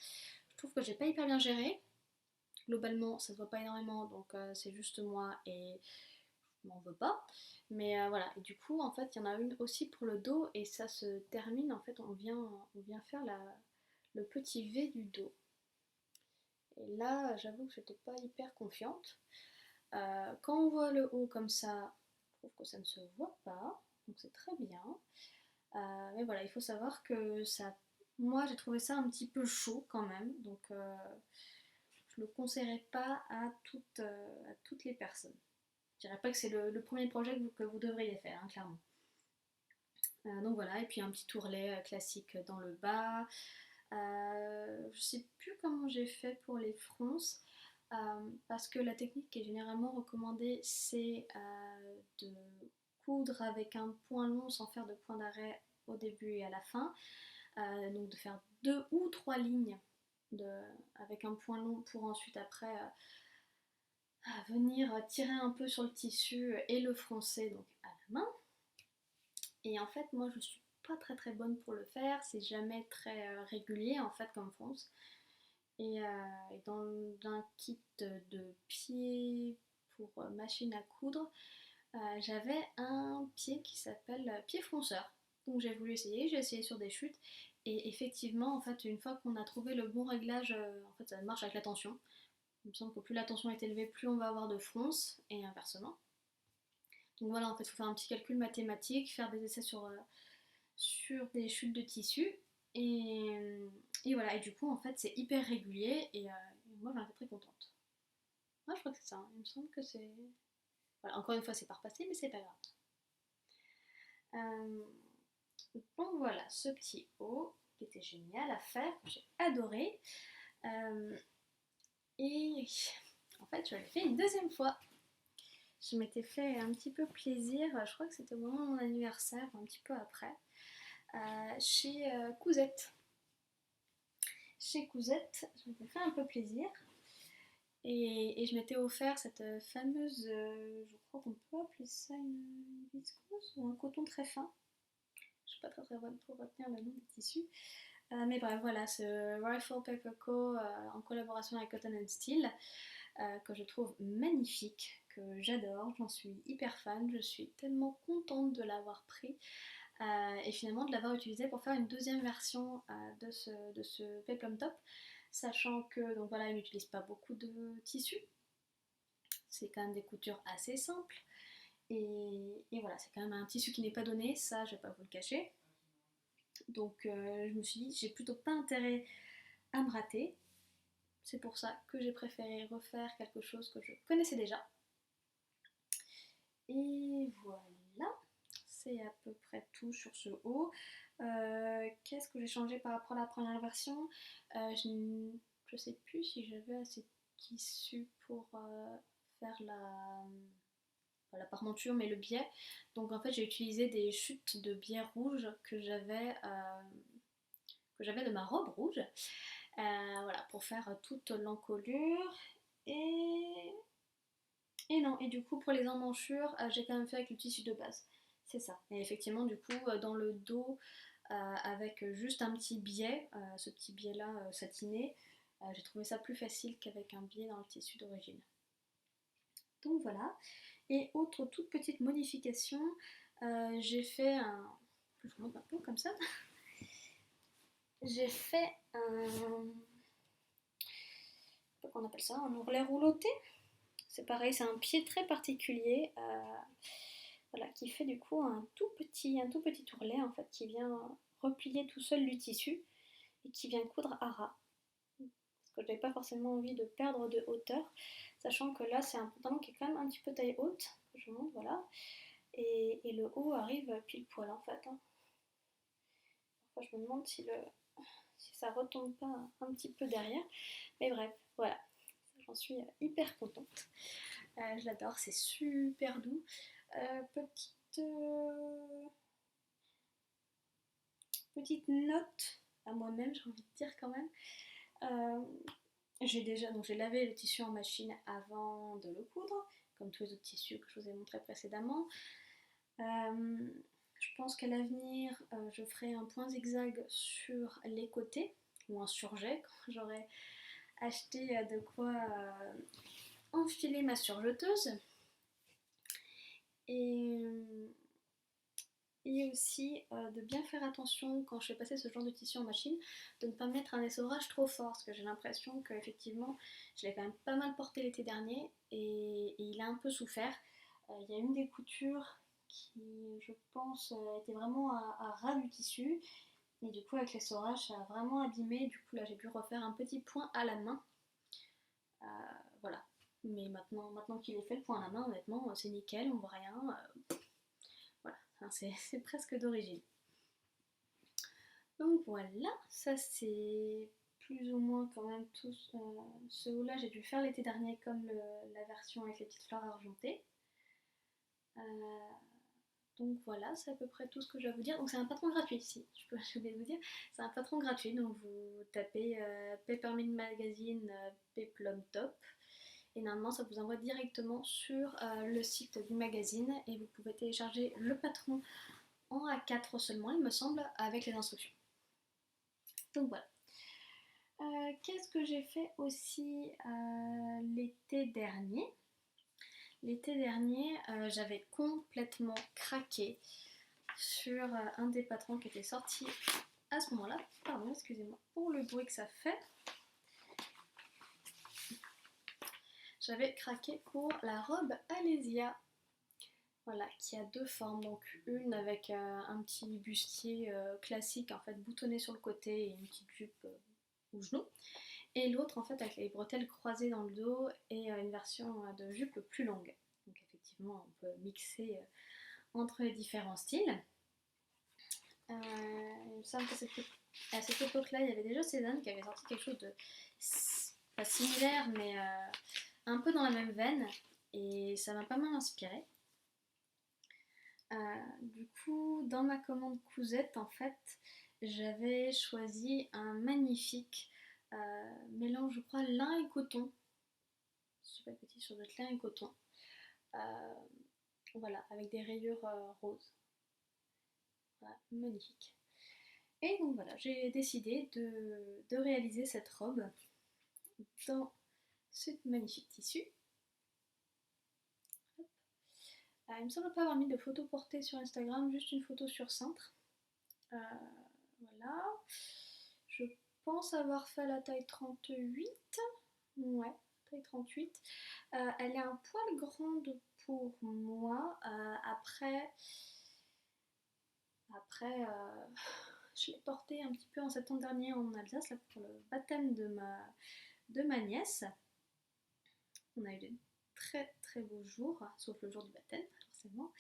je trouve que j'ai pas hyper bien géré. Globalement ça se voit pas énormément, donc c'est juste moi, et m'en veut pas. Mais voilà, et du coup, en fait, il y en a une aussi pour le dos, et ça se termine, en fait, on vient faire le petit V du dos. Et là, j'avoue que j'étais pas hyper confiante. Quand on voit le haut comme ça, je trouve que ça ne se voit pas, donc c'est très bien. Mais voilà, il faut savoir que ça, moi j'ai trouvé ça un petit peu chaud quand même, donc je ne le conseillerais pas à toutes les personnes. Je dirais pas que c'est le premier projet que vous devriez faire, hein, clairement. Donc voilà, et puis un petit tourlet classique dans le bas. Je sais plus comment j'ai fait pour les fronces, parce que la technique qui est généralement recommandée, c'est de coudre avec un point long sans faire de point d'arrêt au début et à la fin. Donc de faire 2 ou 3 lignes avec un point long pour ensuite après venir tirer un peu sur le tissu et le froncer donc à la main. Et en fait, moi, je suis pas très très bonne pour le faire. C'est jamais très régulier en fait comme fronce. Et dans un kit de pied pour machine à coudre, j'avais un pied qui s'appelle pied fronceur. Donc j'ai voulu essayer, j'ai essayé sur des chutes. Et effectivement, en fait, une fois qu'on a trouvé le bon réglage, en fait, ça marche avec la tension. Il me semble que plus la tension est élevée, plus on va avoir de fronce, et inversement. Donc voilà, en fait, il faut faire un petit calcul mathématique, faire des essais sur des chutes de tissu. Et, et voilà, et du coup, en fait, c'est hyper régulier, et moi, j'en étais très contente. Moi, je crois que c'est ça, hein. Il me semble que c'est... Voilà, encore une fois, c'est pas repassé, mais c'est pas grave. Euh, donc voilà, ce petit haut qui était génial à faire, que j'ai adoré. Euh, et en fait, je l'ai fait une deuxième fois. Je m'étais fait un petit peu plaisir, je crois que c'était au moment de mon anniversaire, un petit peu après, chez Cousette. Chez Cousette, je m'étais fait un peu plaisir. Et je m'étais offert cette fameuse, je crois qu'on peut appeler ça une viscose ou un coton très fin. Je suis pas très très bonne pour retenir le nom du tissu. Mais bref, voilà, ce Rifle Paper Co. En collaboration avec Cotton and Steel, que je trouve magnifique, que j'adore, j'en suis hyper fan, je suis tellement contente de l'avoir pris. Et finalement de l'avoir utilisé pour faire une deuxième version de ce Peplum Top, sachant que donc voilà, il n'utilise pas beaucoup de tissu, c'est quand même des coutures assez simples, et voilà, c'est quand même un tissu qui n'est pas donné, ça je vais pas vous le cacher. Donc je me suis dit, j'ai plutôt pas intérêt à me rater, c'est pour ça que j'ai préféré refaire quelque chose que je connaissais déjà. Et voilà, c'est à peu près tout sur ce haut. Qu'est-ce que j'ai changé par rapport à la première version? Je sais plus si j'avais assez de tissu pour faire la parmenture, mais le biais. Donc en fait, j'ai utilisé des chutes de biais rouge que j'avais de ma robe rouge. Voilà, pour faire toute l'encolure. Et et non, et du coup pour les emmanchures, j'ai quand même fait avec le tissu de base. C'est ça. Et effectivement, du coup, dans le dos, avec juste un petit biais, ce petit biais-là satiné, j'ai trouvé ça plus facile qu'avec un biais dans le tissu d'origine. Donc voilà. Et autre toute petite modification, j'ai fait un... Je vous montre un peu comme ça. J'ai fait un... Comment on appelle ça? Un ourlet rouloté. C'est pareil, c'est un pied très particulier, voilà, qui fait du coup un tout petit ourlet en fait, qui vient replier tout seul du tissu et qui vient coudre à ras. Parce que je n'avais pas forcément envie de perdre de hauteur, sachant que là c'est un pantalon qui est quand même un petit peu taille haute, que je montre, voilà, et le haut arrive pile poil en fait, hein. Parfois je me demande si ça retombe pas un petit peu derrière, mais bref, voilà, j'en suis hyper contente. Je l'adore, c'est super doux. Petite note à moi-même, j'ai envie de dire quand même. Euh, j'ai lavé le tissu en machine avant de le coudre, comme tous les autres tissus que je vous ai montré précédemment. Je pense qu'à l'avenir, je ferai un point zigzag sur les côtés, ou un surjet, quand j'aurai acheté de quoi enfiler ma surjeteuse. Et aussi de bien faire attention quand je fais passer ce genre de tissu en machine, de ne pas mettre un essorage trop fort, parce que j'ai l'impression qu'effectivement je l'ai quand même pas mal porté l'été dernier et il a un peu souffert. Il y a une des coutures qui, je pense, était vraiment à ras du tissu, et du coup avec l'essorage ça a vraiment abîmé. Du coup là j'ai dû refaire un petit point à la main. Euh, voilà. Mais maintenant qu'il est fait le point à la main, honnêtement, c'est nickel, on voit rien. Voilà, enfin, c'est presque d'origine. Donc voilà, ça c'est plus ou moins quand même tous. Ce haut-là, j'ai dû faire l'été dernier comme la version avec les petites fleurs argentées. Euh, donc voilà, c'est à peu près tout ce que je vais vous dire. Donc c'est un patron gratuit ici, j'ai oublié de vous dire. C'est un patron gratuit, donc vous tapez Peppermint Magazine Peplum Top. Et normalement, ça vous envoie directement sur le site du magazine et vous pouvez télécharger le patron en A4 seulement, il me semble, avec les instructions. Donc voilà. Qu'est-ce que j'ai fait aussi l'été dernier? L'été dernier, j'avais complètement craqué sur un des patrons qui était sorti à ce moment-là. Pardon, excusez-moi pour le bruit que ça fait. J'avais craqué pour la robe Alésia. Voilà, qui a deux formes, donc une avec un petit bustier classique en fait boutonné sur le côté et une petite jupe au genou, et l'autre en fait avec les bretelles croisées dans le dos et une version de jupe plus longue. Donc effectivement on peut mixer entre les différents styles. Il me semble qu'à cette époque-là il y avait déjà Cézanne qui avait sorti quelque chose de pas similaire mais un peu dans la même veine, et ça m'a pas mal inspiré. Du coup, dans ma commande cousette, en fait, j'avais choisi un magnifique mélange, je crois, lin et coton. Je suis pas petit sur notre lin et coton. Euh, voilà, avec des rayures roses. Voilà, magnifique. Et donc voilà, j'ai décidé de réaliser cette robe dans ce magnifique tissu. Il me semble pas avoir mis de photo portée sur Instagram, juste une photo sur cintre. Voilà. Je pense avoir fait la taille 38. Ouais, taille 38. Elle est un poil grande pour moi. Après, je l'ai portée un petit peu en septembre dernier en Alsace là, pour le baptême de ma nièce. On a eu de très très beaux jours, sauf le jour du baptême, forcément.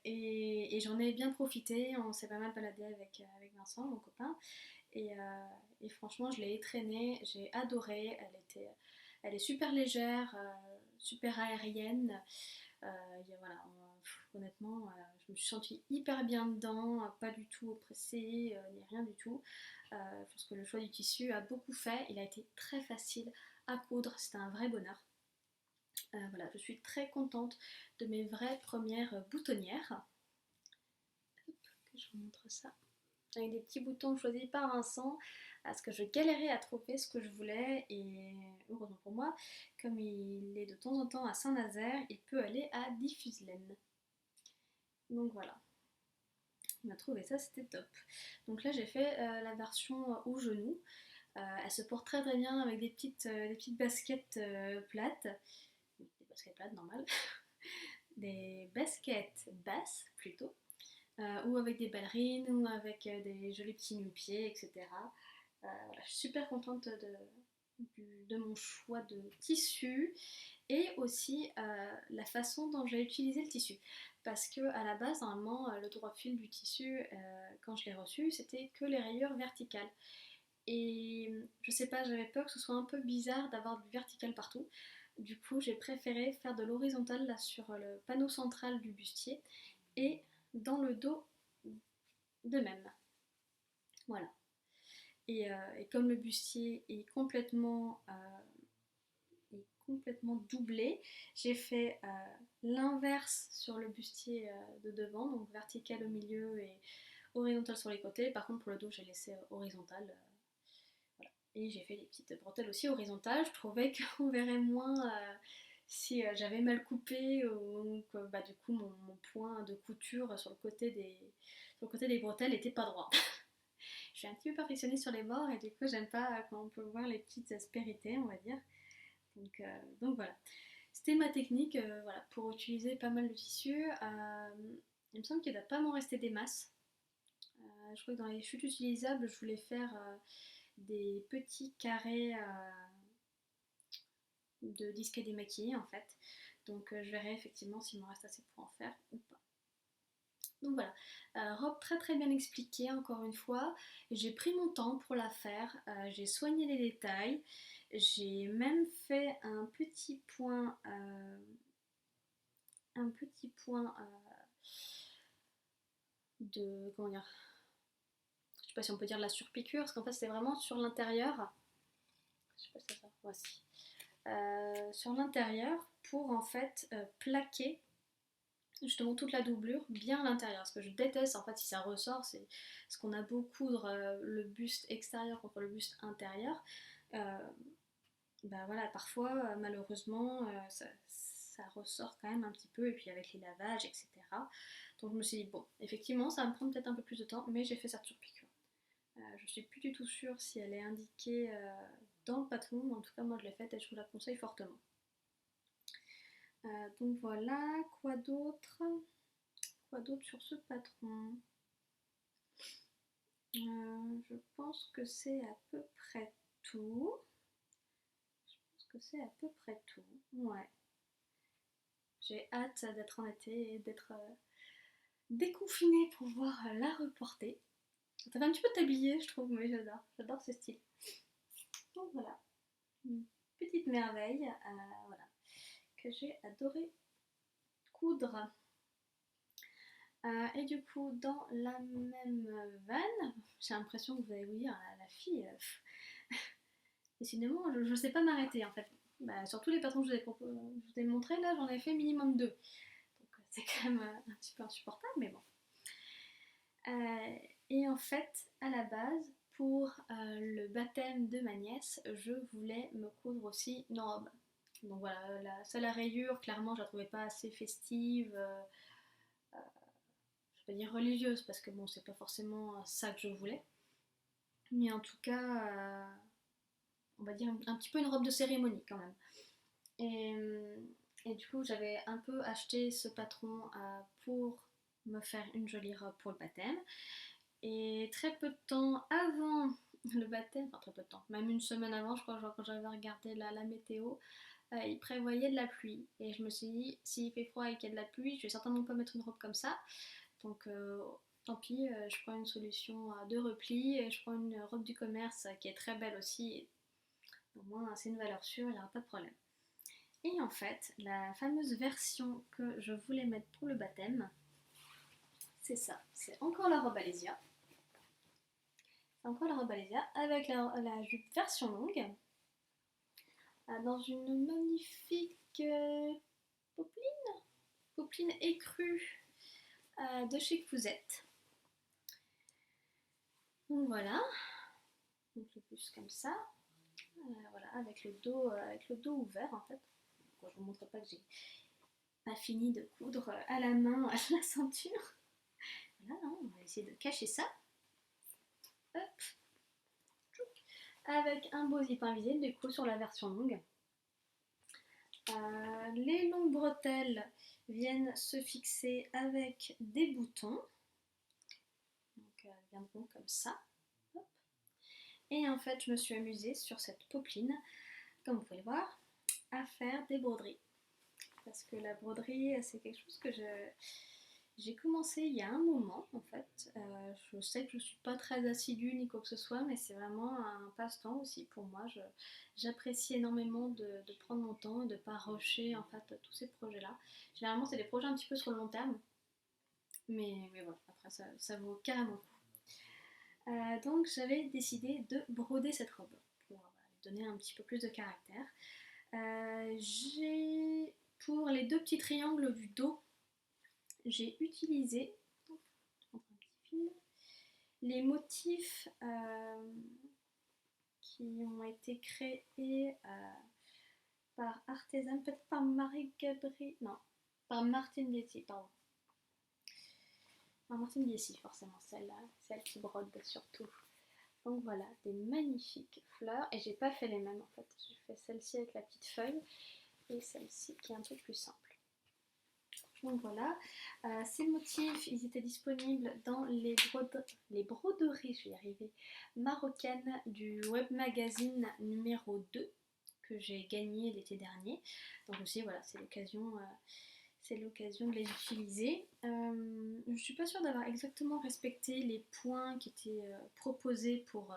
Et j'en ai bien profité, on s'est pas mal baladé avec Vincent, mon copain, et franchement je l'ai traînée, j'ai adoré, elle est super légère, super aérienne, voilà, honnêtement je me suis sentie hyper bien dedans, pas du tout oppressée, ni rien du tout. Je pense que le choix du tissu a beaucoup fait, il a été très facile à coudre, c'était un vrai bonheur. Voilà, je suis très contente de mes vraies premières boutonnières. Hop, que je vous montre ça. Avec des petits boutons choisis par Vincent, parce que je galérais à trouver ce que je voulais, et heureusement pour moi, comme il est de temps en temps à Saint-Nazaire, il peut aller à Diffuslaine. Donc voilà, il m'a trouvé ça, c'était top. Donc là j'ai fait la version au genou. Elle se porte très très bien avec des petites baskets plates, des baskets plates normales, des baskets basses plutôt, ou avec des ballerines, ou avec des jolis petits nu-pieds, etc. Voilà, je suis super contente de mon choix de tissu, et aussi la façon dont j'ai utilisé le tissu. Parce que à la base, normalement, le droit fil du tissu, quand je l'ai reçu, c'était que les rayures verticales. Et je sais pas, j'avais peur que ce soit un peu bizarre d'avoir du vertical partout. Du coup, j'ai préféré faire de l'horizontal là sur le panneau central du bustier et dans le dos de même. Voilà. Et comme le bustier est complètement doublé, j'ai fait l'inverse sur le bustier de devant, donc vertical au milieu et horizontal sur les côtés. Par contre, pour le dos, j'ai laissé horizontal. Voilà. Et j'ai fait des petites bretelles aussi horizontales. Je trouvais qu'on verrait moins si j'avais mal coupé ou que bah, du coup mon point de couture sur le côté des bretelles n'était pas droit. Je suis un petit peu perfectionniste sur les bords et du coup j'aime pas quand on peut voir les petites aspérités, on va dire. Donc voilà. C'était ma technique voilà, pour utiliser pas mal de tissu. Il me semble qu'il ne doit pas m'en rester des masses. Je crois que dans les chutes utilisables, je voulais faire des petits carrés de disques démaquillés en fait. Donc je verrai effectivement s'il m'en reste assez pour en faire ou pas. Donc voilà, robe très très bien expliquée encore une fois. J'ai pris mon temps pour la faire, j'ai soigné les détails, j'ai même fait un petit point de comment dire, je sais pas si on peut dire la surpiqûre, parce qu'en fait c'est vraiment sur l'intérieur. Je sais pas si c'est ça, voici. Sur l'intérieur pour en fait plaquer justement toute la doublure bien à l'intérieur. Ce que je déteste en fait si ça ressort, c'est ce qu'on a beau coudre le buste extérieur contre le buste intérieur. Euh, Bah voilà, parfois malheureusement ça ressort quand même un petit peu et puis avec les lavages etc. Donc je me suis dit bon effectivement ça va me prendre peut-être un peu plus de temps mais j'ai fait cette surpiqûre. Je suis plus du tout sûre si elle est indiquée dans le patron, mais en tout cas moi je l'ai faite et je vous la conseille fortement. Donc voilà, quoi d'autre? Quoi d'autre sur ce patron? Je pense que c'est à peu près tout. Je pense que c'est à peu près tout. Ouais. J'ai hâte d'être en été et d'être déconfinée pour pouvoir la reporter. Ça fait un petit peu tablier, je trouve, mais j'adore. J'adore ce style. Donc voilà. Une petite merveille voilà, que j'ai adoré coudre. Et du coup, dans la même vanne, j'ai l'impression que vous allez vous dire, la fille, décidément, je ne sais pas m'arrêter en fait. Bah, sur tous les patrons que je vous ai montré, là, j'en ai fait minimum deux. Donc c'est quand même un petit peu insupportable, mais bon. Et en fait, à la base, pour le baptême de ma nièce, je voulais me coudre aussi une robe. Donc voilà, la seule à rayure, clairement, je la trouvais pas assez festive. Je vais pas dire religieuse, parce que bon, c'est pas forcément ça que je voulais. Mais en tout cas, on va dire un petit peu une robe de cérémonie quand même. Et du coup, j'avais un peu acheté ce patron pour me faire une jolie robe pour le baptême. Et très peu de temps avant le baptême, enfin très peu de temps, même une semaine avant, je crois, genre, quand j'avais regardé la météo, il prévoyait de la pluie. Et je me suis dit, s'il fait froid et qu'il y a de la pluie, je vais certainement pas mettre une robe comme ça. Donc tant pis, je prends une solution de repli, et je prends une robe du commerce qui est très belle aussi. Et au moins, c'est une valeur sûre, il n'y aura pas de problème. Et en fait, la fameuse version que je voulais mettre pour le baptême, c'est ça. C'est encore la robe Alésia. C'est encore la robe Alésia avec la jupe version longue. Dans une magnifique popeline écrue de chez Cousette. Donc voilà. Donc le plus comme ça. Voilà, avec le dos ouvert en fait. Bon, je ne vous montre pas que j'ai pas fini de coudre à la main à la ceinture. Voilà, hein, on va essayer de cacher ça. Hop. Avec un beau zip invisible du coup sur la version longue. Les longues bretelles viennent se fixer avec des boutons. Donc elles viendront comme ça. Hop. Et en fait, je me suis amusée sur cette popeline, comme vous pouvez le voir, à faire des broderies. Parce que la broderie, c'est quelque chose que j'ai commencé il y a un moment en fait. Je sais que je ne suis pas très assidue ni quoi que ce soit, mais c'est vraiment un passe-temps aussi pour moi. J'apprécie énormément de prendre mon temps et de ne pas rusher en fait tous ces projets-là. Généralement, c'est des projets un petit peu sur le long terme, mais voilà, après ça vaut carrément le coup. Donc j'avais décidé de broder cette robe pour donner un petit peu plus de caractère. Pour les deux petits triangles du dos, j'ai utilisé les motifs qui ont été créés par Artisan, peut-être par Marie-Gabrielle, non, par Martine Biesi, pardon. Par Martine Biesi, forcément, celle qui brode surtout. Donc voilà, des magnifiques fleurs. Et j'ai pas fait les mêmes en fait. J'ai fait celle-ci avec la petite feuille et celle-ci qui est un peu plus simple. Donc voilà, ces motifs, ils étaient disponibles dans les broderies, je vais y arriver, marocaines du web magazine numéro 2 que j'ai gagné l'été dernier. Donc aussi voilà, c'est l'occasion de les utiliser. Je ne suis pas sûre d'avoir exactement respecté les points qui étaient proposés pour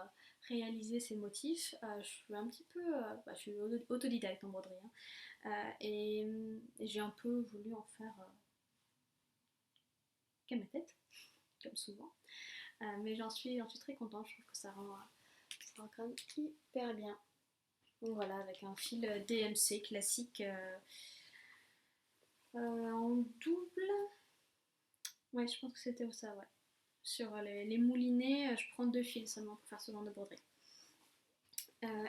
réaliser ces motifs. Je suis un petit peu, je suis autodidacte en broderie, hein. Et j'ai un peu voulu en faire qu'à ma tête, comme souvent. Mais j'en suis très contente, je trouve que ça rend quand même hyper bien. Donc voilà, avec un fil DMC classique en double. Ouais, je pense que c'était ça, ouais. Sur les moulinets, je prends 2 fils seulement pour faire ce genre de broderie.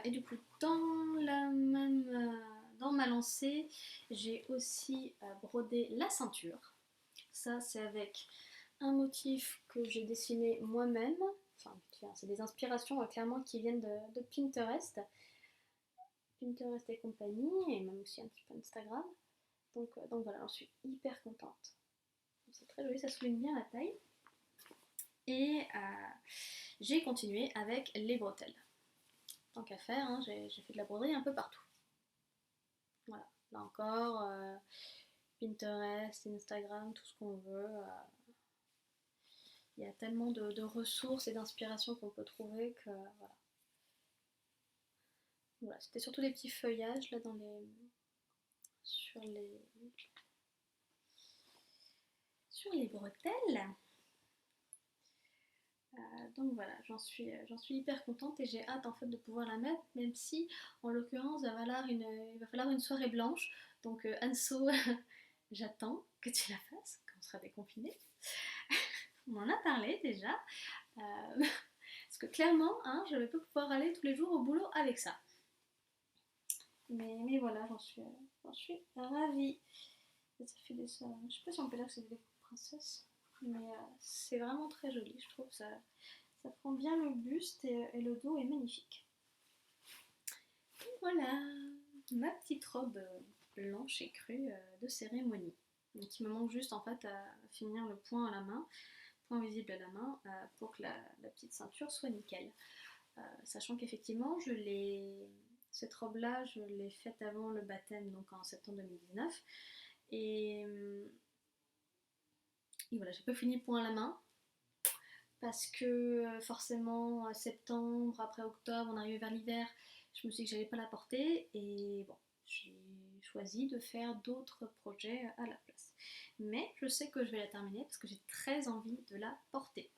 Et du coup, dans ma lancée, j'ai aussi brodé la ceinture. Ça, c'est avec un motif que j'ai dessiné moi-même. Enfin, c'est des inspirations clairement qui viennent de Pinterest. Pinterest et compagnie, et même aussi un petit peu Instagram. Donc voilà, j'en suis hyper contente. C'est très joli, ça souligne bien la taille. Et j'ai continué avec les bretelles. Tant qu'à faire, hein, j'ai fait de la broderie un peu partout. Voilà, là encore, Pinterest, Instagram, tout ce qu'on veut. Il y a tellement de ressources et d'inspiration qu'on peut trouver que voilà. Voilà, c'était surtout des petits feuillages là sur les bretelles. Donc voilà, j'en suis hyper contente et j'ai hâte en fait de pouvoir la mettre, même si en l'occurrence il va falloir une soirée blanche. Donc Anso, j'attends que tu la fasses quand on sera déconfiné. On en a parlé déjà. Parce que clairement, hein, je ne vais pas pouvoir aller tous les jours au boulot avec ça. Mais voilà, j'en suis ravie. Ça fait je sais pas si on peut dire que c'est des princesses, mais c'est vraiment très joli, je trouve. Ça prend bien le buste et le dos est magnifique. Et voilà, ma petite robe blanche et crue de cérémonie. Donc il me manque juste en fait à finir le point à la main, point visible à la main, pour que la petite ceinture soit nickel. Sachant qu'effectivement, cette robe-là, je l'ai faite avant le baptême, donc en septembre 2019. Et voilà, j'ai pas fini point à la main. Parce que forcément, septembre, après octobre, on arrivait vers l'hiver, je me suis dit que j'allais pas la porter. Et bon, j'ai choisi de faire d'autres projets à la place. Mais je sais que je vais la terminer parce que j'ai très envie de la porter.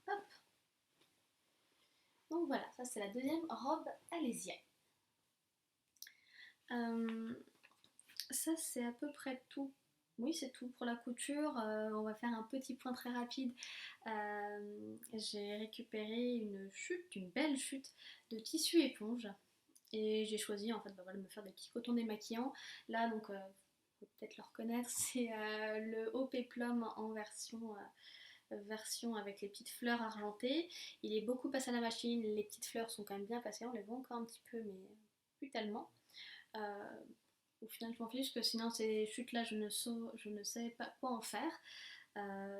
Hop. Donc voilà, ça c'est la deuxième robe Alésia. Ça c'est à peu près tout. Oui, c'est tout pour la couture. On va faire un petit point très rapide. J'ai récupéré une belle chute de tissu éponge. Et j'ai choisi en fait de me faire des petits cotons démaquillants. Là, donc, faut peut-être le reconnaître, c'est le haut péplum en version avec les petites fleurs argentées. Il est beaucoup passé à la machine. Les petites fleurs sont quand même bien passées. On les voit encore un petit peu, mais plus tellement. Au final, je m'en fiche, parce que sinon, ces chutes-là, je ne sais pas quoi en faire.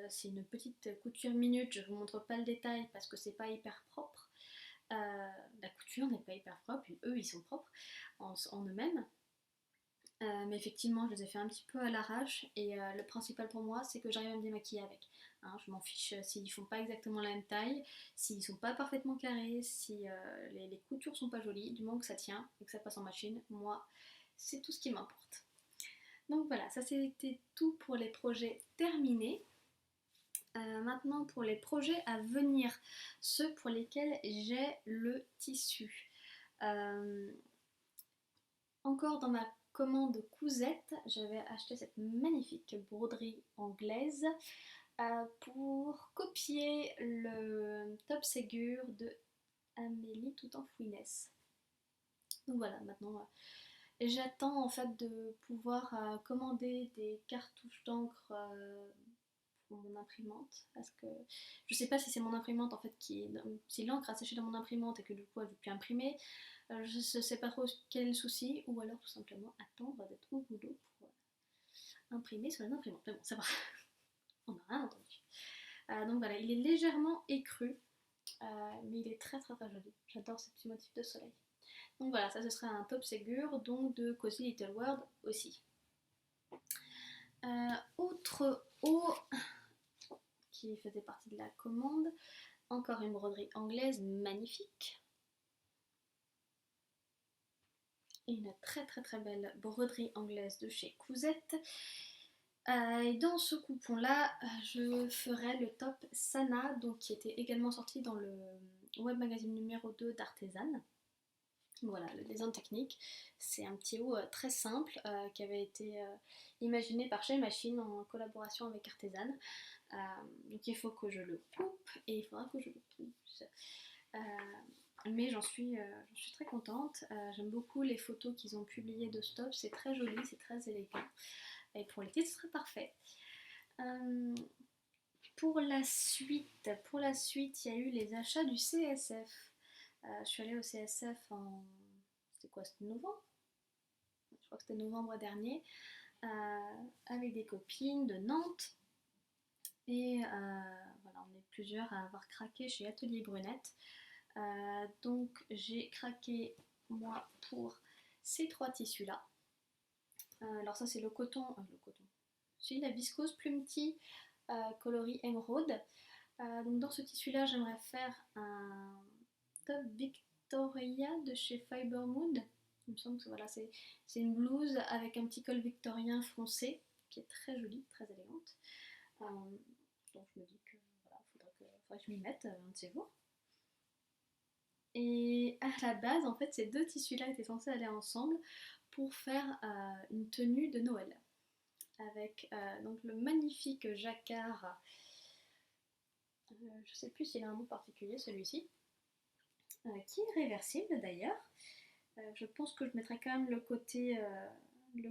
C'est une petite couture minute, je vous montre pas le détail parce que c'est pas hyper propre. La couture n'est pas hyper propre, et eux, ils sont propres en eux-mêmes. Mais effectivement, je les ai fait un petit peu à l'arrache, et le principal pour moi, c'est que j'arrive à me démaquiller avec. Hein, je m'en fiche s'ils font pas exactement la même taille, s'ils sont pas parfaitement carrés, si les coutures sont pas jolies, du moment que ça tient et que ça passe en machine, moi, c'est tout ce qui m'importe. Donc voilà, ça c'était tout pour les projets terminés. Maintenant pour les projets à venir, ceux pour lesquels j'ai le tissu. Encore dans ma commande cousette, j'avais acheté cette magnifique broderie anglaise pour copier le top Ségur de Amélie tout en fouinesse. Donc voilà, maintenant j'attends en fait de pouvoir commander des cartouches d'encre pour mon imprimante, parce que je sais pas si c'est mon imprimante en fait si l'encre a séché dans mon imprimante et que du coup elle veut plus imprimer. Je ne sais pas trop quel est le souci, ou alors tout simplement attendre d'être au boulot pour imprimer sur l'imprimante. Mais bon, ça va, on n'a rien entendu. Donc voilà, il est légèrement écru, mais il est très très très joli. J'adore ce petit motif de soleil. Donc voilà, ça ce sera un top Ségur, donc de Cozy Little World aussi. Autre haut qui faisait partie de la commande, encore une broderie anglaise magnifique. Une très très très belle broderie anglaise de chez Cousette. Et dans ce coupon-là, je ferai le top Sana, donc qui était également sorti dans le web magazine numéro 2 d'Artisan. Voilà, le design technique, c'est un petit haut très simple qui avait été imaginé par Chez Machine en collaboration avec Artisan. Donc il faut que je le coupe et il faudra que je le pousse. Mais j'en suis très contente. J'aime beaucoup les photos qu'ils ont publiées de ce top, c'est très joli, c'est très élégant. Et pour l'été, ce serait parfait. Pour la suite, il y a eu les achats du CSF. Je suis allée au CSF en... C'était quoi? C'était novembre? Je crois que c'était novembre dernier. Avec des copines de Nantes. Et voilà, on est plusieurs à avoir craqué chez Atelier Brunette. Donc j'ai craqué, moi, pour ces 3 tissus-là. Alors ça c'est le coton. C'est la viscose plume tea coloris émeraude. Donc dans ce tissu-là, j'aimerais faire un top Victoria de chez Fiber Mood. Il me semble que voilà, c'est une blouse avec un petit col victorien foncé qui est très jolie, très élégante. Donc je me dis que voilà, faudrait que je m'y mette un de ces jours. Et à la base, en fait, ces 2 tissus-là étaient censés aller ensemble pour faire une tenue de Noël. Avec donc le magnifique jacquard. Je sais plus s'il a un mot particulier celui-ci, qui est réversible d'ailleurs. Je pense que je mettrai quand même le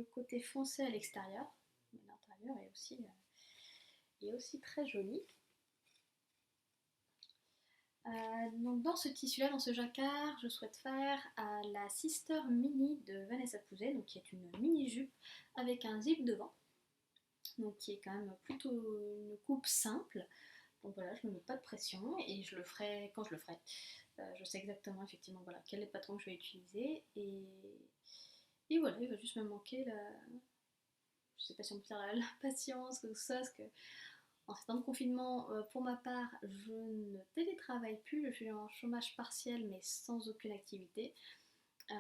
côté foncé à l'extérieur, mais l'intérieur est aussi très joli. Donc dans ce tissu-là, dans ce jacquard, je souhaite faire la Sister Mini de Vanessa Pouzet, donc qui est une mini-jupe avec un zip devant, donc qui est quand même plutôt une coupe simple. Donc voilà, je ne me mets pas de pression et je le ferai quand je le ferai. Je sais exactement effectivement voilà, quel est le patron que je vais utiliser et voilà, il va juste me manquer je sais pas si on peut dire la patience ou tout ça, parce que en ces temps de confinement, pour ma part, je ne télétravaille plus, je suis en chômage partiel mais sans aucune activité. Euh,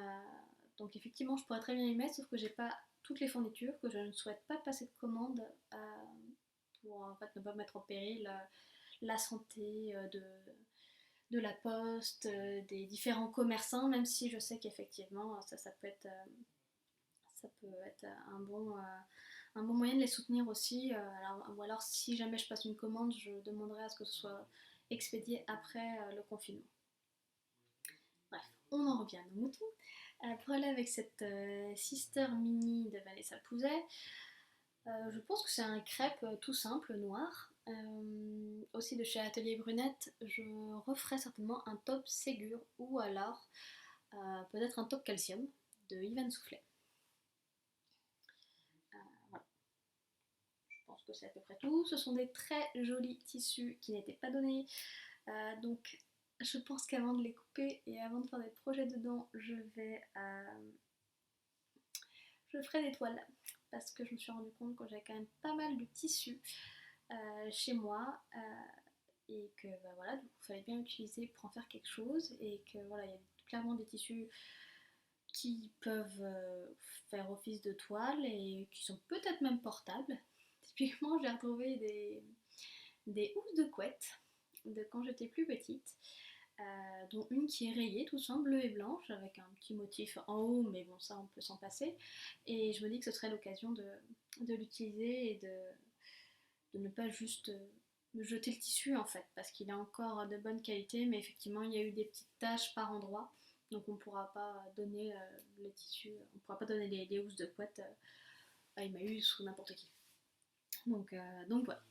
donc effectivement, je pourrais très bien y mettre, sauf que j'ai pas toutes les fournitures, que je ne souhaite pas passer de commande pour en fait ne pas mettre en péril la santé de la poste, des différents commerçants, même si je sais qu'effectivement ça peut être un bon moyen de les soutenir aussi. Ou alors si jamais je passe une commande, je demanderai à ce que ce soit expédié après le confinement. Bref, on en revient à nos moutons. Pour aller avec cette Sister Mini de Vanessa Pouzet, je pense que c'est un crêpe tout simple, noir. Aussi de chez Atelier Brunette, je referai certainement un top Ségur ou alors peut-être un top Calcium de Yvan Soufflet. Voilà. Je pense que c'est à peu près tout. Ce sont des très jolis tissus qui n'étaient pas donnés. Donc je pense qu'avant de les couper et avant de faire des projets dedans, je ferai des toiles parce que je me suis rendu compte que j'avais quand même pas mal de tissus chez moi et que bah, voilà, du coup, il fallait bien utiliser pour en faire quelque chose et que voilà, il y a clairement des tissus qui peuvent faire office de toile et qui sont peut-être même portables. Typiquement, j'ai retrouvé des housses de couette de quand j'étais plus petite. Dont une qui est rayée, tout simple, bleue et blanche, avec un petit motif en haut, mais bon, ça on peut s'en passer. Et je me dis que ce serait l'occasion de l'utiliser et de ne pas juste jeter le tissu en fait, parce qu'il est encore de bonne qualité, mais effectivement il y a eu des petites taches par endroits. Donc on ne pourra pas donner le tissu, on ne pourra pas donner les housses de couette à Emmaüs ou n'importe qui. Donc voilà.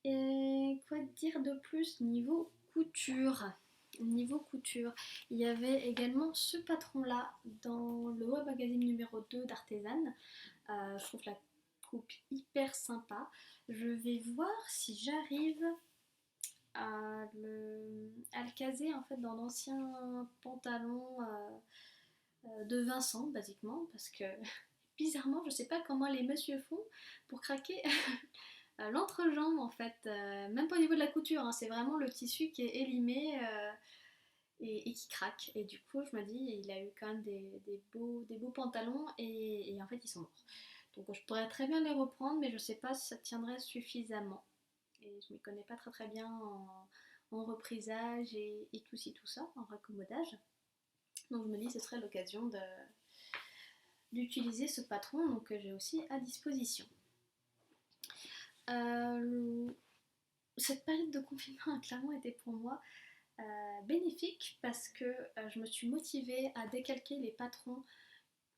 Et quoi dire de plus niveau couture? Niveau couture, il y avait également ce patron-là dans le web magazine numéro 2 d'Artisan. Je trouve la coupe hyper sympa. Je vais voir si j'arrive à le caser en fait dans l'ancien pantalon de Vincent, basiquement, parce que bizarrement, je sais pas comment les messieurs font pour craquer l'entrejambe en fait, même pas au niveau de la couture, hein, c'est vraiment le tissu qui est élimé et qui craque. Et du coup, je me dis, il a eu quand même des beaux pantalons et en fait, ils sont morts. Donc je pourrais très bien les reprendre, mais je sais pas si ça tiendrait suffisamment. Et je m'y connais pas très bien en reprisage et tout ci tout ça, en raccommodage. Donc je me dis, ce serait l'occasion d'utiliser ce patron donc, que j'ai aussi à disposition. Cette période de confinement a clairement été pour moi bénéfique parce que je me suis motivée à décalquer les patrons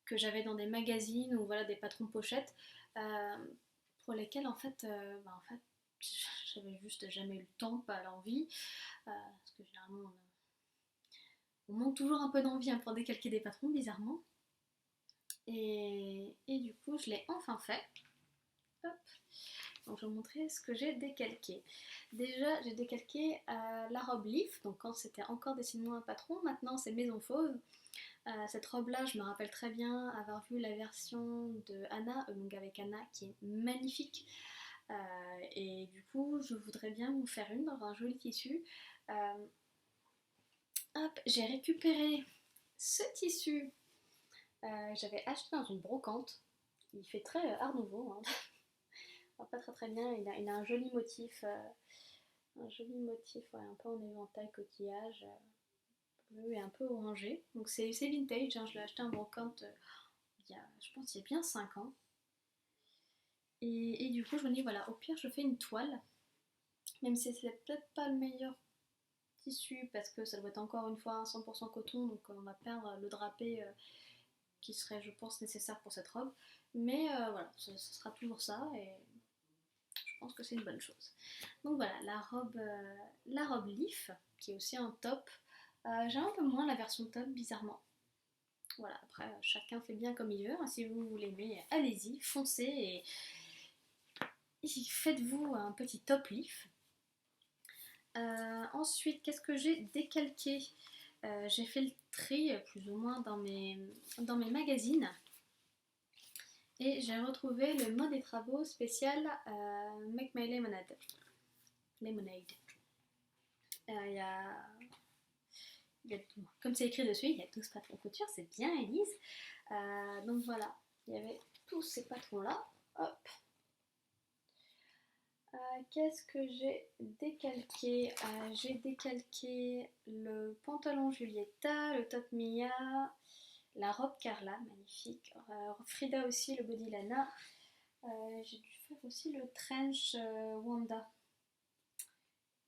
que j'avais dans des magazines ou voilà des patrons pochettes pour lesquels en fait j'avais juste jamais eu le temps, pas l'envie parce que généralement on manque toujours un peu d'envie pour décalquer des patrons bizarrement et du coup je l'ai enfin fait. Hop. Donc je vais vous montrer ce que j'ai décalqué. Déjà j'ai décalqué la robe Leaf, donc quand c'était encore Dessine-moi un patron, maintenant c'est Maison Fauve. Cette robe là je me rappelle très bien avoir vu la version de Anna, donc avec Anna qui est magnifique. Et du coup je voudrais bien vous faire une dans un joli tissu. Hop, j'ai récupéré ce tissu. J'avais acheté dans une brocante. Il fait très art nouveau. Hein. Enfin, pas très bien. Il a un joli motif. Ouais, un peu en éventail coquillage. Bleu et un peu orangé. Donc c'est vintage. Hein. Je l'ai acheté en brocante je pense il y a bien 5 ans. Et du coup je me dis voilà, au pire je fais une toile. Même si c'est peut-être pas le meilleur tissu parce que ça doit être encore une fois 100% coton. Donc on va perdre le drapé qui serait je pense nécessaire pour cette robe. Mais voilà, ce sera toujours ça et je pense que c'est une bonne chose. Donc voilà, la robe Leaf, qui est aussi un top. J'aime un peu moins la version top, bizarrement. Voilà, après, chacun fait bien comme il veut. Hein. Si vous l'aimez, allez-y, foncez et faites-vous un petit top Leaf. Ensuite, qu'est-ce que j'ai décalqué? J'ai fait le tri, plus ou moins, dans mes magazines. Et j'ai retrouvé le mot des travaux spécial Make My Lemonade. Il y a comme c'est écrit dessus, il y a 12 patrons couture, c'est bien Elise. Donc voilà, il y avait tous ces patrons-là. Hop. Qu'est-ce que j'ai décalqué? J'ai décalqué le pantalon Julieta, le top Mia, la robe Carla, magnifique. Frida aussi, le body Lana. J'ai dû faire aussi le trench Wanda.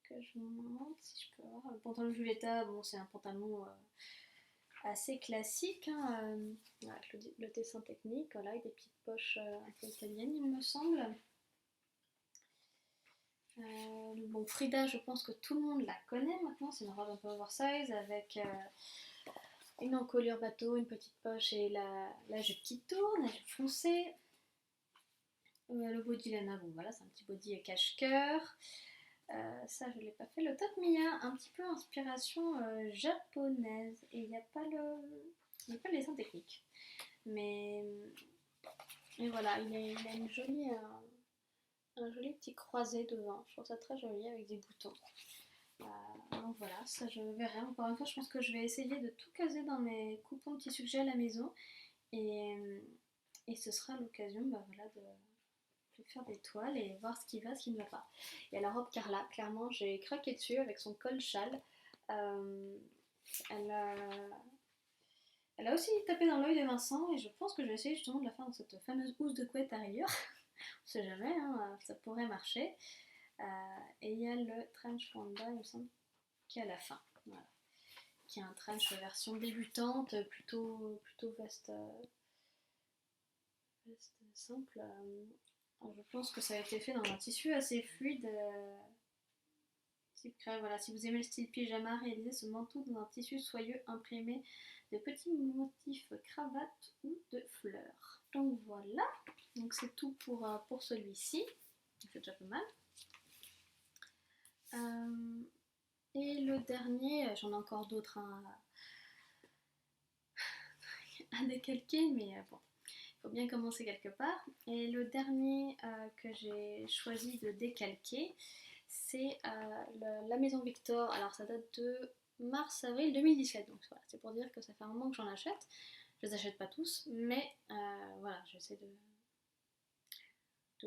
Que je vous montre si je peux voir. Le pantalon Julieta, bon, c'est un pantalon assez classique, hein, avec le dessin technique, voilà, avec des petites poches un peu italiennes, il me semble. Bon, Frida, je pense que tout le monde la connaît maintenant, c'est une robe un peu oversize avec une encolure bateau, une petite poche et la jupe qui tourne, la jupe foncée. Le body Lana, bon voilà, c'est un petit body cache-cœur. Ça, je ne l'ai pas fait. Le top Mia, un petit peu inspiration japonaise. Et il n'y a pas le dessin technique. Mais voilà, il a une jolie, un joli petit croisé devant. Je trouve ça très joli avec des boutons. Donc voilà, ça je verrai. Encore une fois, je pense que je vais essayer de tout caser dans mes coupons de tissus que j'ai à la maison. Et ce sera l'occasion voilà, de faire des toiles et voir ce qui va, ce qui ne va pas. Il y a la robe Carla, clairement j'ai craqué dessus avec son col châle. Elle a aussi tapé dans l'œil de Vincent et je pense que je vais essayer justement de la faire dans cette fameuse housse de couette à rayures. On sait jamais, hein, ça pourrait marcher. Et il y a le trench panda, il me semble, qui est à la fin. Voilà. qui est un trench version débutante, plutôt veste simple. Je pense que ça a été fait dans un tissu assez fluide, type crêpe. Voilà, si vous aimez le style pyjama, réalisez ce manteau dans un tissu soyeux imprimé de petits motifs cravate ou de fleurs. Donc voilà, donc c'est tout pour celui-ci. C'est déjà pas mal. Et le dernier, j'en ai encore d'autres hein, à décalquer, mais bon, il faut bien commencer quelque part. Et le dernier que j'ai choisi de décalquer, c'est la Maison Victor. Alors ça date de mars-avril 2017, donc voilà, c'est pour dire que ça fait un moment que j'en achète. Je les achète pas tous, mais voilà, j'essaie de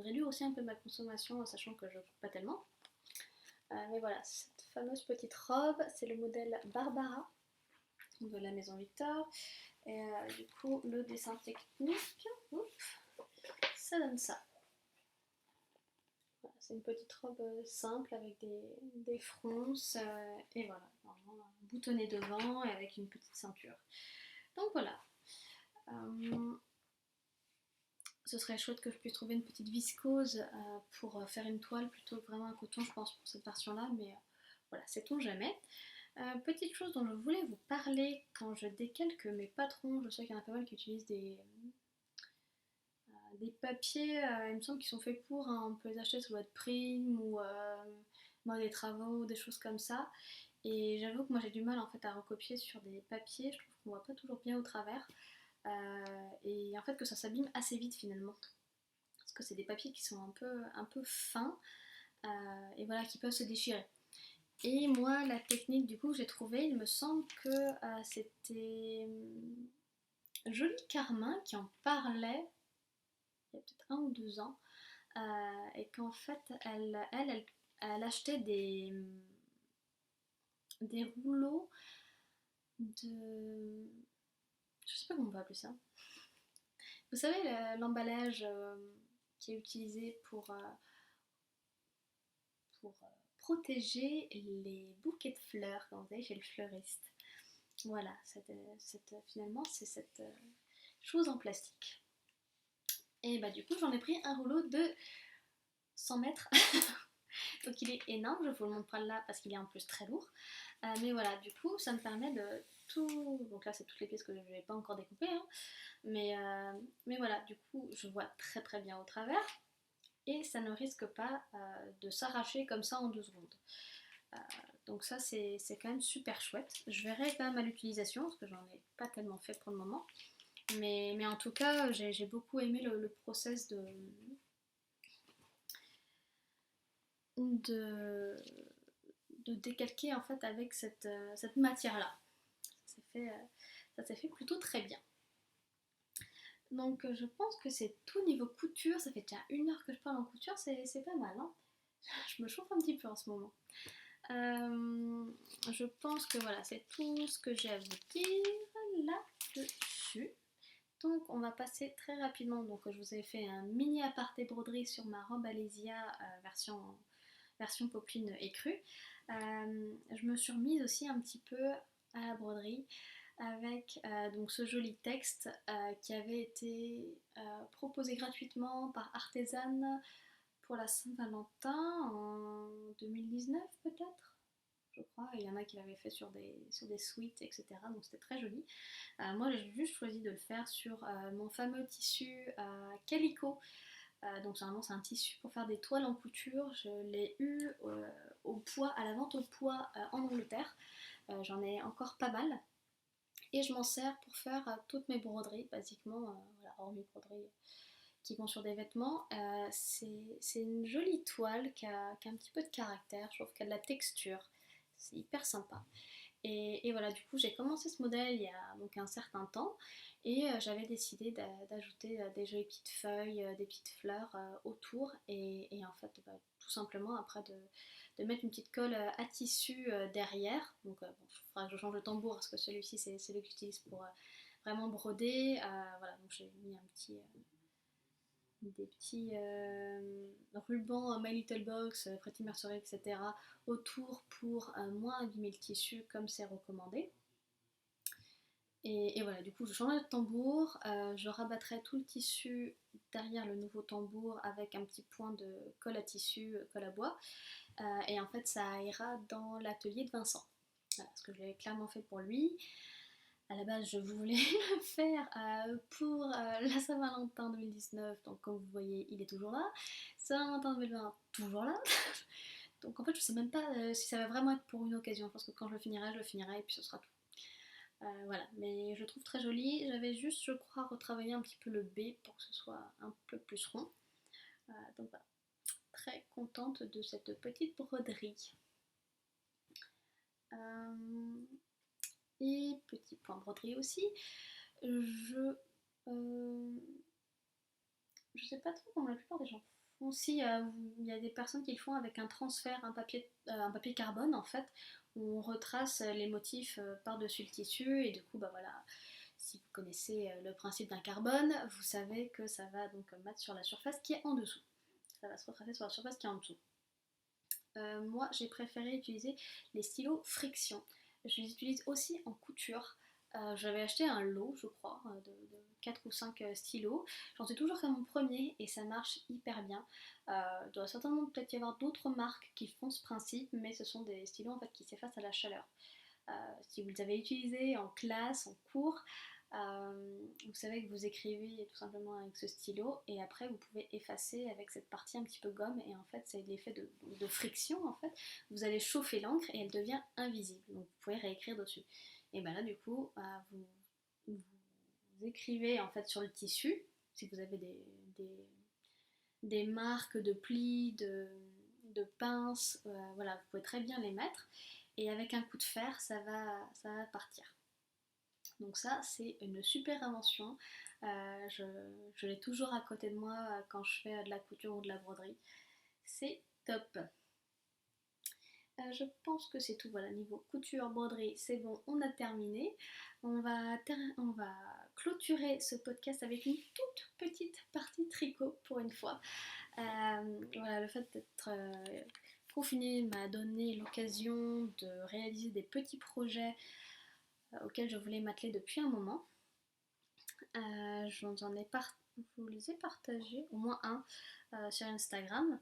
réduire aussi un peu ma consommation, sachant que je ne coupe pas tellement. Mais voilà, cette fameuse petite robe, c'est le modèle Barbara de la Maison Victor. Et du coup, le dessin technique, ça donne ça. Voilà, c'est une petite robe simple avec des fronces et voilà, boutonnée devant et avec une petite ceinture. Donc voilà. Ce serait chouette que je puisse trouver une petite viscose pour faire une toile plutôt que vraiment un coton, je pense, pour cette version-là, mais voilà, sait-on jamais. Petite chose dont je voulais vous parler quand je décalque mes patrons, je sais qu'il y en a pas mal qui utilisent des papiers, il me semble qu'ils sont faits pour, hein, on peut les acheter sur votre prime ou des travaux, des choses comme ça. Et j'avoue que moi j'ai du mal en fait à recopier sur des papiers, je trouve qu'on voit pas toujours bien au travers. Et en fait que ça s'abîme assez vite finalement. Parce que c'est des papiers qui sont un peu fins et voilà, qui peuvent se déchirer. Et moi, la technique du coup que j'ai trouvée, il me semble que c'était Jolie Carmin qui en parlait il y a peut-être 1 ou 2 ans et qu'en fait elle achetait des rouleaux de... Je sais pas comment on va appeler ça. Vous savez l'emballage qui est utilisé pour protéger les bouquets de fleurs quand vous allez chez le fleuriste. Voilà, finalement c'est cette chose en plastique. Et bah du coup j'en ai pris un rouleau de 100 mètres. Donc il est énorme, je vous le montre pas là parce qu'il est en plus très lourd. Mais voilà, du coup ça me permet de tout... Donc là c'est toutes les pièces que je n'ai pas encore découpées. Hein. Mais voilà, du coup je vois très très bien au travers. Et ça ne risque pas de s'arracher comme ça en 2 secondes. Donc ça c'est quand même super chouette. Je verrai quand même à l'utilisation parce que j'en ai pas tellement fait pour le moment. Mais en tout cas j'ai beaucoup aimé le process de décalquer en fait avec cette matière là. Ça s'est fait plutôt très bien. Donc je pense que c'est tout niveau couture. Ça fait déjà 1 heure que je parle en couture, c'est pas mal. Hein. Je me chauffe un petit peu en ce moment. Je pense que voilà, c'est tout ce que j'ai à vous dire là-dessus. Donc on va passer très rapidement. Donc je vous ai fait un mini aparté broderie sur ma robe Alésia version popeline écrue. Je me suis remise aussi un petit peu à la broderie avec donc ce joli texte qui avait été proposé gratuitement par Artisan pour la Saint-Valentin en 2019 peut-être, je crois. Il y en a qui l'avaient fait sur des suites, etc. Donc c'était très joli. Moi j'ai juste choisi de le faire sur mon fameux tissu Calico. Donc normalement c'est un tissu pour faire des toiles en couture. Je l'ai eu à la vente au poids en Angleterre. J'en ai encore pas mal. Et je m'en sers pour faire toutes mes broderies, basiquement, voilà, hormis broderies qui vont sur des vêtements. C'est une jolie toile qui a un petit peu de caractère, je trouve qu'elle a de la texture, c'est hyper sympa. Et voilà, du coup j'ai commencé ce modèle il y a donc un certain temps et j'avais décidé d'ajouter des jolies petites feuilles, des petites fleurs autour et en fait bah, tout simplement après de mettre une petite colle à tissu derrière. Donc bon, il faudra que je change le tambour parce que celui-ci c'est celui que j'utilise pour vraiment broder. Voilà, donc j'ai mis des petits rubans My Little Box, Pretty Mercery, etc. autour pour moins abîmer le tissu comme c'est recommandé. Et voilà, du coup, je changerai de tambour, je rabattrai tout le tissu derrière le nouveau tambour avec un petit point de colle à tissu, colle à bois. Et en fait, ça ira dans l'atelier de Vincent. Voilà, parce que je l'avais clairement fait pour lui. À la base, je voulais le faire pour la Saint-Valentin 2019. Donc, comme vous voyez, il est toujours là. Saint-Valentin 2020, toujours là. Donc, en fait, je sais même pas si ça va vraiment être pour une occasion. Je pense que quand je le finirai et puis ce sera tout. Voilà, mais je le trouve très joli. J'avais juste, je crois, retravaillé un petit peu le B pour que ce soit un peu plus rond. Donc voilà, très contente de cette petite broderie. Euh, et petit point broderie aussi, je je sais pas trop comment la plupart des gens font. Si il y a des personnes qui le font avec un transfert, un papier carbone en fait, où on retrace les motifs par-dessus le tissu et du coup bah voilà, si vous connaissez le principe d'un carbone, vous savez que ça va donc mettre sur la surface qui est en dessous. Ça va se retracer sur la surface qui est en dessous. Moi, j'ai préféré utiliser les stylos friction. Je les utilise aussi en couture. J'avais acheté un lot, je crois, de 4 ou 5 stylos. J'en suis toujours qu'à mon premier et ça marche hyper bien. Il doit certainement peut-être y avoir d'autres marques qui font ce principe, mais ce sont des stylos en fait qui s'effacent à la chaleur. Si vous les avez utilisés en classe, en cours, vous savez que vous écrivez tout simplement avec ce stylo et après vous pouvez effacer avec cette partie un petit peu gomme et en fait c'est l'effet de friction en fait. Vous allez chauffer l'encre et elle devient invisible donc vous pouvez réécrire dessus. Et ben là du coup vous écrivez en fait sur le tissu si vous avez des marques de plis, de pinces, voilà vous pouvez très bien les mettre et avec un coup de fer ça va partir. Donc ça, c'est une super invention. Je l'ai toujours à côté de moi quand je fais de la couture ou de la broderie. C'est top. Je pense que c'est tout. Voilà, niveau couture, broderie, c'est bon, on a terminé. On va clôturer ce podcast avec une toute petite partie tricot pour une fois. Voilà, le fait d'être confiné m'a donné l'occasion de réaliser des petits projets auxquels je voulais m'atteler depuis un moment. Je vous les ai partagés, au moins un, sur Instagram.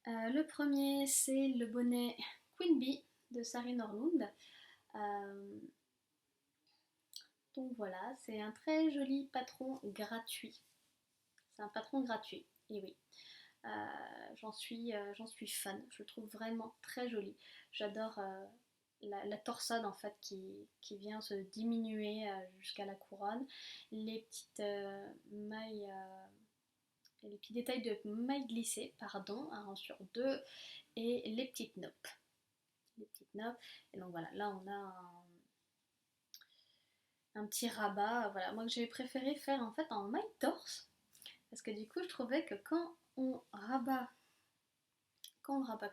Le premier, c'est le bonnet Queen Bee de Sari Norlund. Euh, donc voilà, c'est un très joli patron gratuit. C'est un patron gratuit, et oui. J'en suis fan, je le trouve vraiment très joli. J'adore la torsade en fait qui vient se diminuer jusqu'à la couronne, les petites mailles, les petits détails de mailles glissées, pardon, un rang sur deux, et les petites noppes. Les petites noppes. Et donc voilà, là on a un petit rabat, voilà, moi que j'ai préféré faire en fait en maille torse, parce que du coup je trouvais que quand on rabat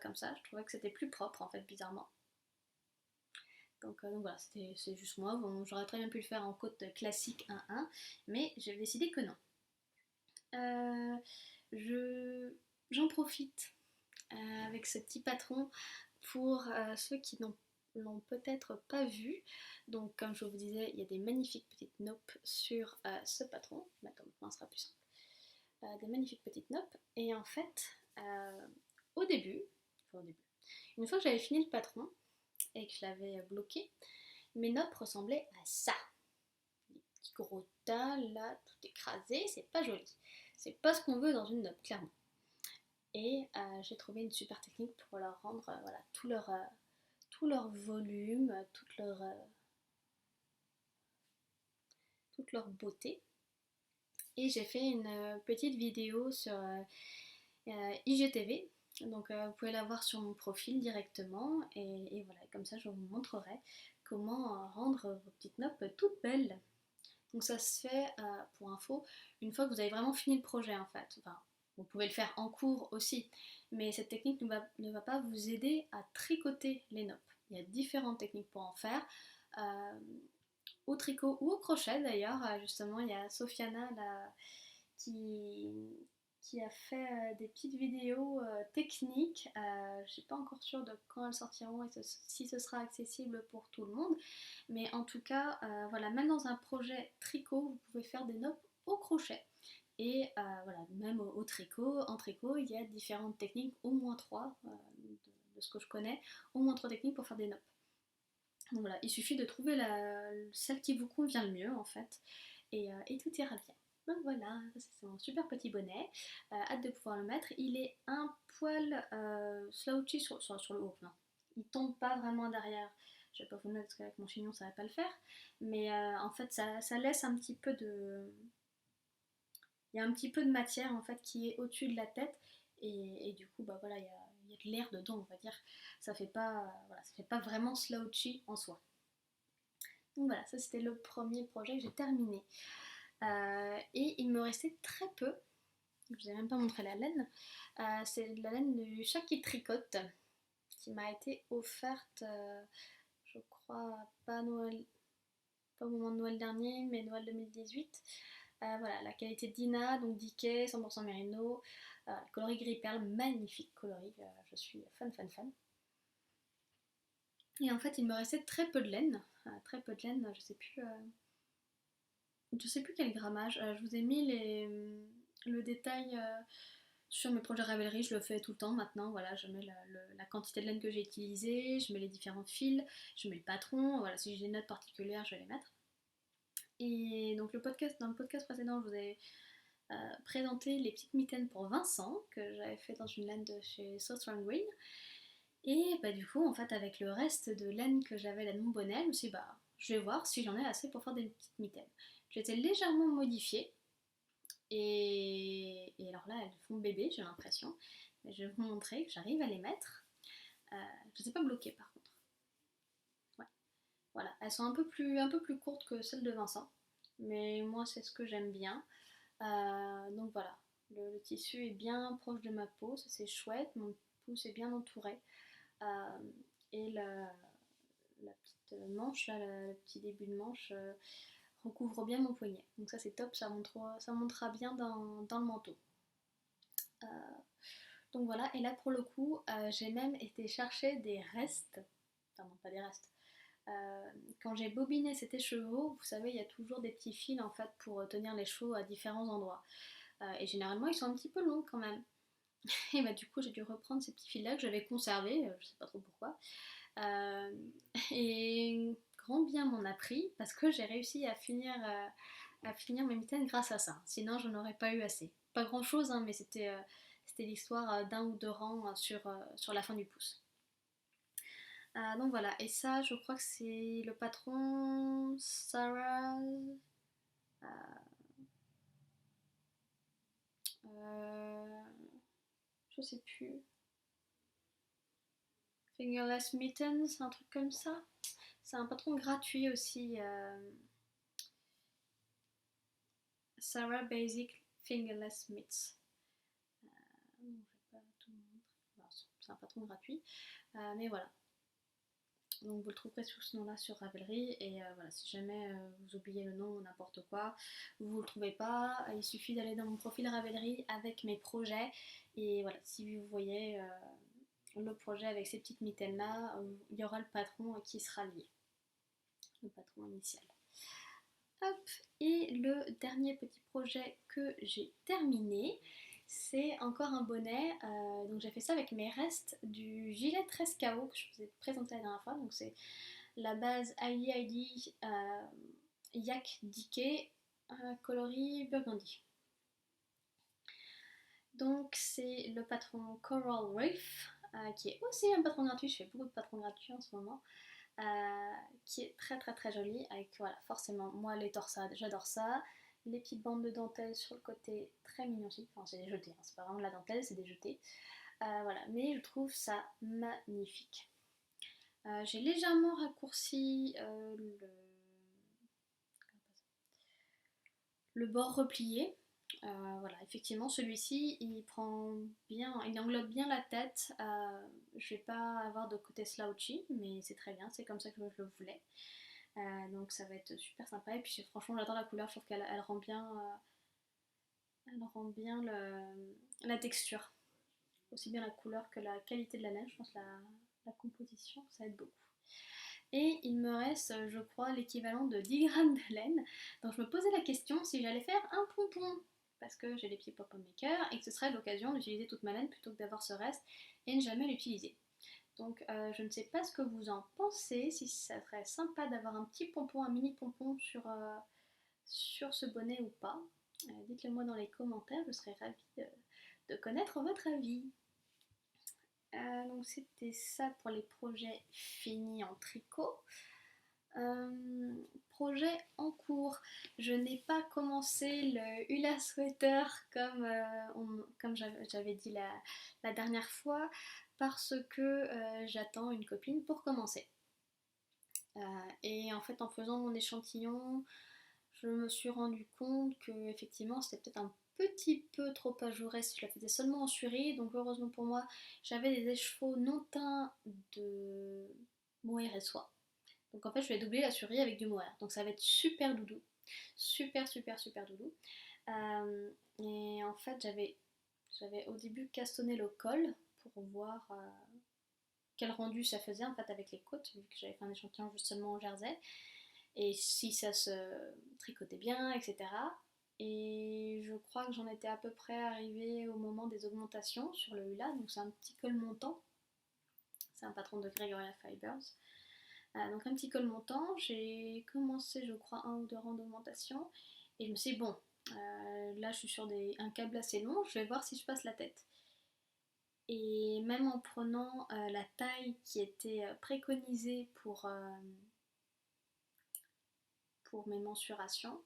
comme ça, je trouvais que c'était plus propre en fait, bizarrement. Donc voilà, c'est juste moi. Bon, j'aurais très bien pu le faire en côte classique 1-1, mais j'ai décidé que non. Euh, j'en profite avec ce petit patron pour ceux qui l'ont peut-être pas vu. Donc comme je vous disais, il y a des magnifiques petites noppes sur ce patron. Maintenant, ce sera plus simple. Des magnifiques petites noppes. Et en fait, au début, une fois que j'avais fini le patron et que je l'avais bloqué, mes noppes ressemblaient à ça. Des petits gros tas là, tout écrasé, c'est pas joli. C'est pas ce qu'on veut dans une noppe, clairement. Et j'ai trouvé une super technique pour leur rendre voilà, tout leur volume, toute leur beauté. Et j'ai fait une petite vidéo sur IGTV. Donc vous pouvez la voir sur mon profil directement. Et voilà, comme ça je vous montrerai comment rendre vos petites noppes toutes belles. Donc ça se fait, pour info, une fois que vous avez vraiment fini le projet en fait. Enfin, vous pouvez le faire en cours aussi, mais cette technique ne va pas vous aider à tricoter les noppes. Il y a différentes techniques pour en faire. Euh, Au tricot ou au crochet d'ailleurs, justement, il y a Sofiana là, qui, qui a fait des petites vidéos techniques. Je ne suis pas encore sûre de quand elles sortiront et si ce sera accessible pour tout le monde. Mais en tout cas, voilà, même dans un projet tricot, vous pouvez faire des noppes au crochet. Et voilà, même au tricot, en tricot, il y a différentes techniques, au moins trois, de ce que je connais, au moins trois techniques pour faire des noppes. Donc voilà, il suffit de trouver celle qui vous convient le mieux en fait, et tout ira bien. Donc voilà, c'est mon super petit bonnet. Hâte de pouvoir le mettre. Il est un poil slouchy sur le haut. Non, il tombe pas vraiment derrière. Je vais pas vous le mettre parce qu'avec mon chignon ça va pas le faire. Mais en fait, ça laisse un petit peu de. Il y a un petit peu de matière en fait qui est au-dessus de la tête. Et du coup, bah voilà, il y a de l'air dedans, on va dire. Voilà, ça fait pas vraiment slouchy en soi. Donc voilà, ça c'était le premier projet que j'ai terminé. Et il me restait très peu. Je vous ai même pas montré la laine. C'est la laine du chat qui tricote qui m'a été offerte, je crois, pas Noël, pas au moment de Noël dernier, mais Noël 2018. Voilà, la qualité Dina, donc Dickey, 100% Merino, coloris gris perle, magnifique coloris, je suis fan. Et en fait, il me restait très peu de laine, je sais plus quel grammage. Je vous ai mis le détail sur mes projets Ravelry, je le fais tout le temps maintenant. Voilà, je mets la quantité de laine que j'ai utilisée, je mets les différents fils, je mets le patron. Voilà, si j'ai des notes particulières, je vais les mettre. Et donc dans le podcast précédent, je vous ai présenté les petites mitaines pour Vincent que j'avais fait dans une laine de chez So Strong Green. Et bah du coup, en fait, avec le reste de laine que j'avais là de mon bonnet, je me suis dit, bah, je vais voir si j'en ai assez pour faire des petites mitaines. J'étais légèrement modifiée. Et alors là, elles font bébé, j'ai l'impression. Mais je vais vous montrer que j'arrive à les mettre. Je ne sais pas bloquer par contre. Ouais. Voilà, elles sont un peu plus courtes que celles de Vincent. Mais moi, c'est ce que j'aime bien. Donc voilà, le tissu est bien proche de ma peau, ça c'est chouette. Mon pouce est bien entouré. Euh, et la petite manche, là, le petit début de manche, recouvre bien mon poignet. Donc ça c'est top, ça montera bien dans le manteau. Euh, donc voilà, et là pour le coup, j'ai même été chercher des restes, enfin non pas des restes, quand j'ai bobiné cet écheveau, vous savez, il y a toujours des petits fils en fait pour tenir les chevaux à différents endroits. Et généralement, ils sont un petit peu longs quand même. Et bah du coup, j'ai dû reprendre ces petits fils là que j'avais conservés, je sais pas trop pourquoi. Euh, et grand bien m'en a pris parce que j'ai réussi à finir mes mitaines grâce à ça. Sinon, je n'aurais pas eu assez. Pas grand chose, hein, mais c'était l'histoire d'un ou deux rangs sur la fin du pouce. Donc voilà, et ça, je crois que c'est le patron Sarah. Euh, euh, je sais plus. Fingerless Mittens, un truc comme ça. C'est un patron gratuit aussi. Sarah Basic Fingerless Mitts. Je vais pas tout montrer. C'est un patron gratuit. Mais voilà. Donc vous le trouverez sous ce nom-là sur Ravelry. Et voilà, si jamais vous oubliez le nom ou n'importe quoi, vous ne le trouvez pas, il suffit d'aller dans mon profil Ravelry avec mes projets. Et voilà, si vous voyez le projet avec ces petites mitaines-là, il y aura le patron qui sera lié. Le patron initial. Hop, et le dernier petit projet que j'ai terminé, c'est encore un bonnet. Donc j'ai fait ça avec mes restes du gilet 13KO que je vous ai présenté la dernière fois. Donc c'est la base ID Yak Dickey coloris burgundy. Donc c'est le patron Coral Reef qui est aussi un patron gratuit. Je fais beaucoup de patrons gratuits en ce moment. Qui est très joli avec voilà, forcément moi les torsades j'adore ça, les petites bandes de dentelle sur le côté très mignon aussi, enfin c'est des jetés, hein, c'est pas vraiment de la dentelle, c'est des jetés, voilà, mais je trouve ça magnifique. J'ai légèrement raccourci le bord replié. Voilà, effectivement, celui-ci, il englobe bien la tête. Je vais pas avoir de côté slouchy, mais c'est très bien, c'est comme ça que je le voulais. Donc ça va être super sympa. Et puis franchement, j'adore la couleur, je trouve qu'elle rend bien. Elle rend bien la texture, aussi bien la couleur que la qualité de la laine. Je pense que la composition, ça aide beaucoup. Et il me reste, je crois, l'équivalent de 10 grammes de laine. Donc je me posais la question si j'allais faire un pompon, parce que j'ai les pieds pop maker et que ce serait l'occasion d'utiliser toute ma laine plutôt que d'avoir ce reste et ne jamais l'utiliser. Donc je ne sais pas ce que vous en pensez, si ça serait sympa d'avoir un petit pompon, un mini pompon sur ce bonnet ou pas. Dites-le moi dans les commentaires, je serais ravie de connaître votre avis. Donc c'était ça pour les projets finis en tricot. Projet en cours. Je n'ai pas commencé le hula sweater comme j'avais dit la dernière fois parce que j'attends une copine pour commencer. Et en fait en faisant mon échantillon, je me suis rendu compte que effectivement c'était peut-être un petit peu trop ajouré si je la faisais seulement en surie. Donc heureusement pour moi, j'avais des écheveaux non teints de mohair et soie. Donc en fait, je vais doubler la surie avec du mohair. Donc ça va être super doudou. Super, super, super doudou. Et en fait, j'avais au début castonné le col pour voir quel rendu ça faisait en fait avec les côtes, vu que j'avais fait un échantillon juste seulement en jersey. Et si ça se tricotait bien, etc. Et je crois que j'en étais à peu près arrivée au moment des augmentations sur le hula. Donc c'est un petit col montant. C'est un patron de Gregoria Fibers. Donc un petit col montant, j'ai commencé je crois un ou deux rangs d'augmentation et je me suis dit bon, là je suis sur un câble assez long, je vais voir si je passe la tête. Et même en prenant la taille qui était préconisée pour mes mensurations,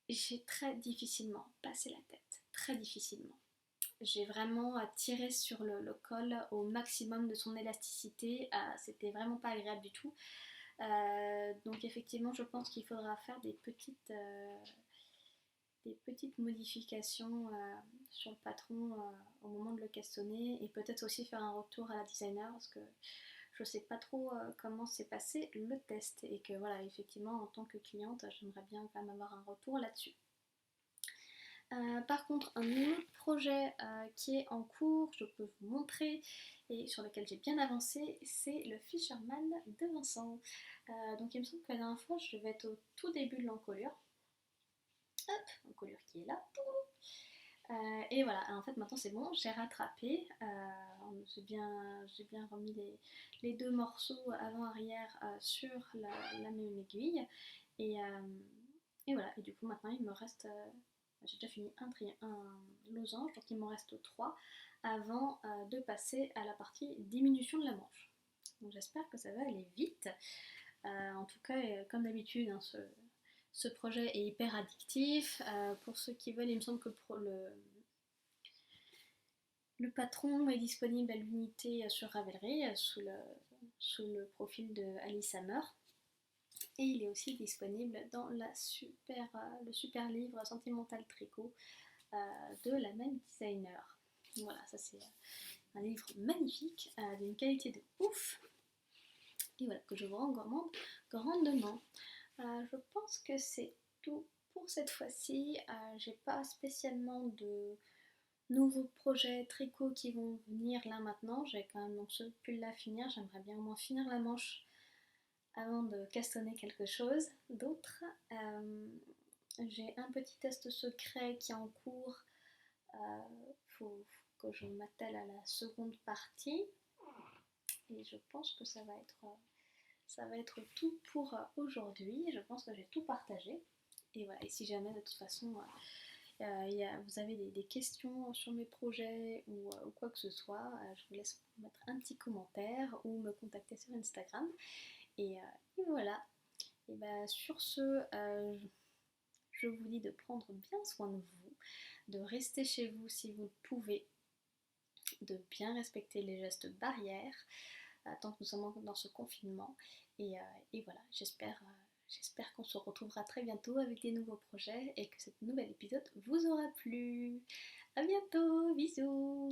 j'ai très difficilement passé la tête, très difficilement. J'ai vraiment tiré sur le col au maximum de son élasticité, c'était vraiment pas agréable du tout. Donc effectivement, je pense qu'il faudra faire des petites modifications sur le patron au moment de le castonner et peut-être aussi faire un retour à la designer parce que je sais pas trop comment s'est passé le test et que voilà, effectivement, en tant que cliente, j'aimerais bien quand même avoir un retour là-dessus. Par contre, un autre projet qui est en cours, je peux vous montrer et sur lequel j'ai bien avancé, c'est le Fisherman de Vincent. Donc il me semble que la dernière fois, je devais être au tout début de l'encolure. Hop, l'encolure qui est là. Et voilà, en fait maintenant c'est bon, j'ai rattrapé. J'ai bien remis les deux morceaux avant-arrière sur la même aiguille. Et, euh, et voilà, et du coup maintenant il me reste j'ai déjà fini un losange, donc il m'en reste 3 avant de passer à la partie diminution de la manche. Donc j'espère que ça va aller vite. En tout cas, comme d'habitude, hein, ce projet est hyper addictif. Pour ceux qui veulent, il me semble que le patron est disponible à l'unité sur Ravelry sous le profil de Alice Hammer. Et il est aussi disponible dans le super livre Sentimental Tricot de la même designer. Voilà, ça c'est un livre magnifique, d'une qualité de ouf. Et voilà, que je vous recommande grandement. Je pense que c'est tout pour cette fois-ci. J'ai pas spécialement de nouveaux projets tricot qui vont venir là maintenant. J'ai quand même donc ce pull-là à finir. J'aimerais bien au moins finir la manche avant de castonner quelque chose d'autre. J'ai un petit test secret qui est en cours. Faut que je m'attelle à la seconde partie. Et je pense que ça va être tout pour aujourd'hui. Je pense que j'ai tout partagé. Et voilà, et si jamais de toute façon vous avez des questions sur mes projets ou quoi que ce soit, je vous laisse mettre un petit commentaire ou me contacter sur Instagram. Et voilà. Et bah, sur ce, je vous dis de prendre bien soin de vous, de rester chez vous si vous le pouvez, de bien respecter les gestes barrières tant que nous sommes dans ce confinement. Et voilà, j'espère qu'on se retrouvera très bientôt avec des nouveaux projets et que ce nouvel épisode vous aura plu. A bientôt, bisous.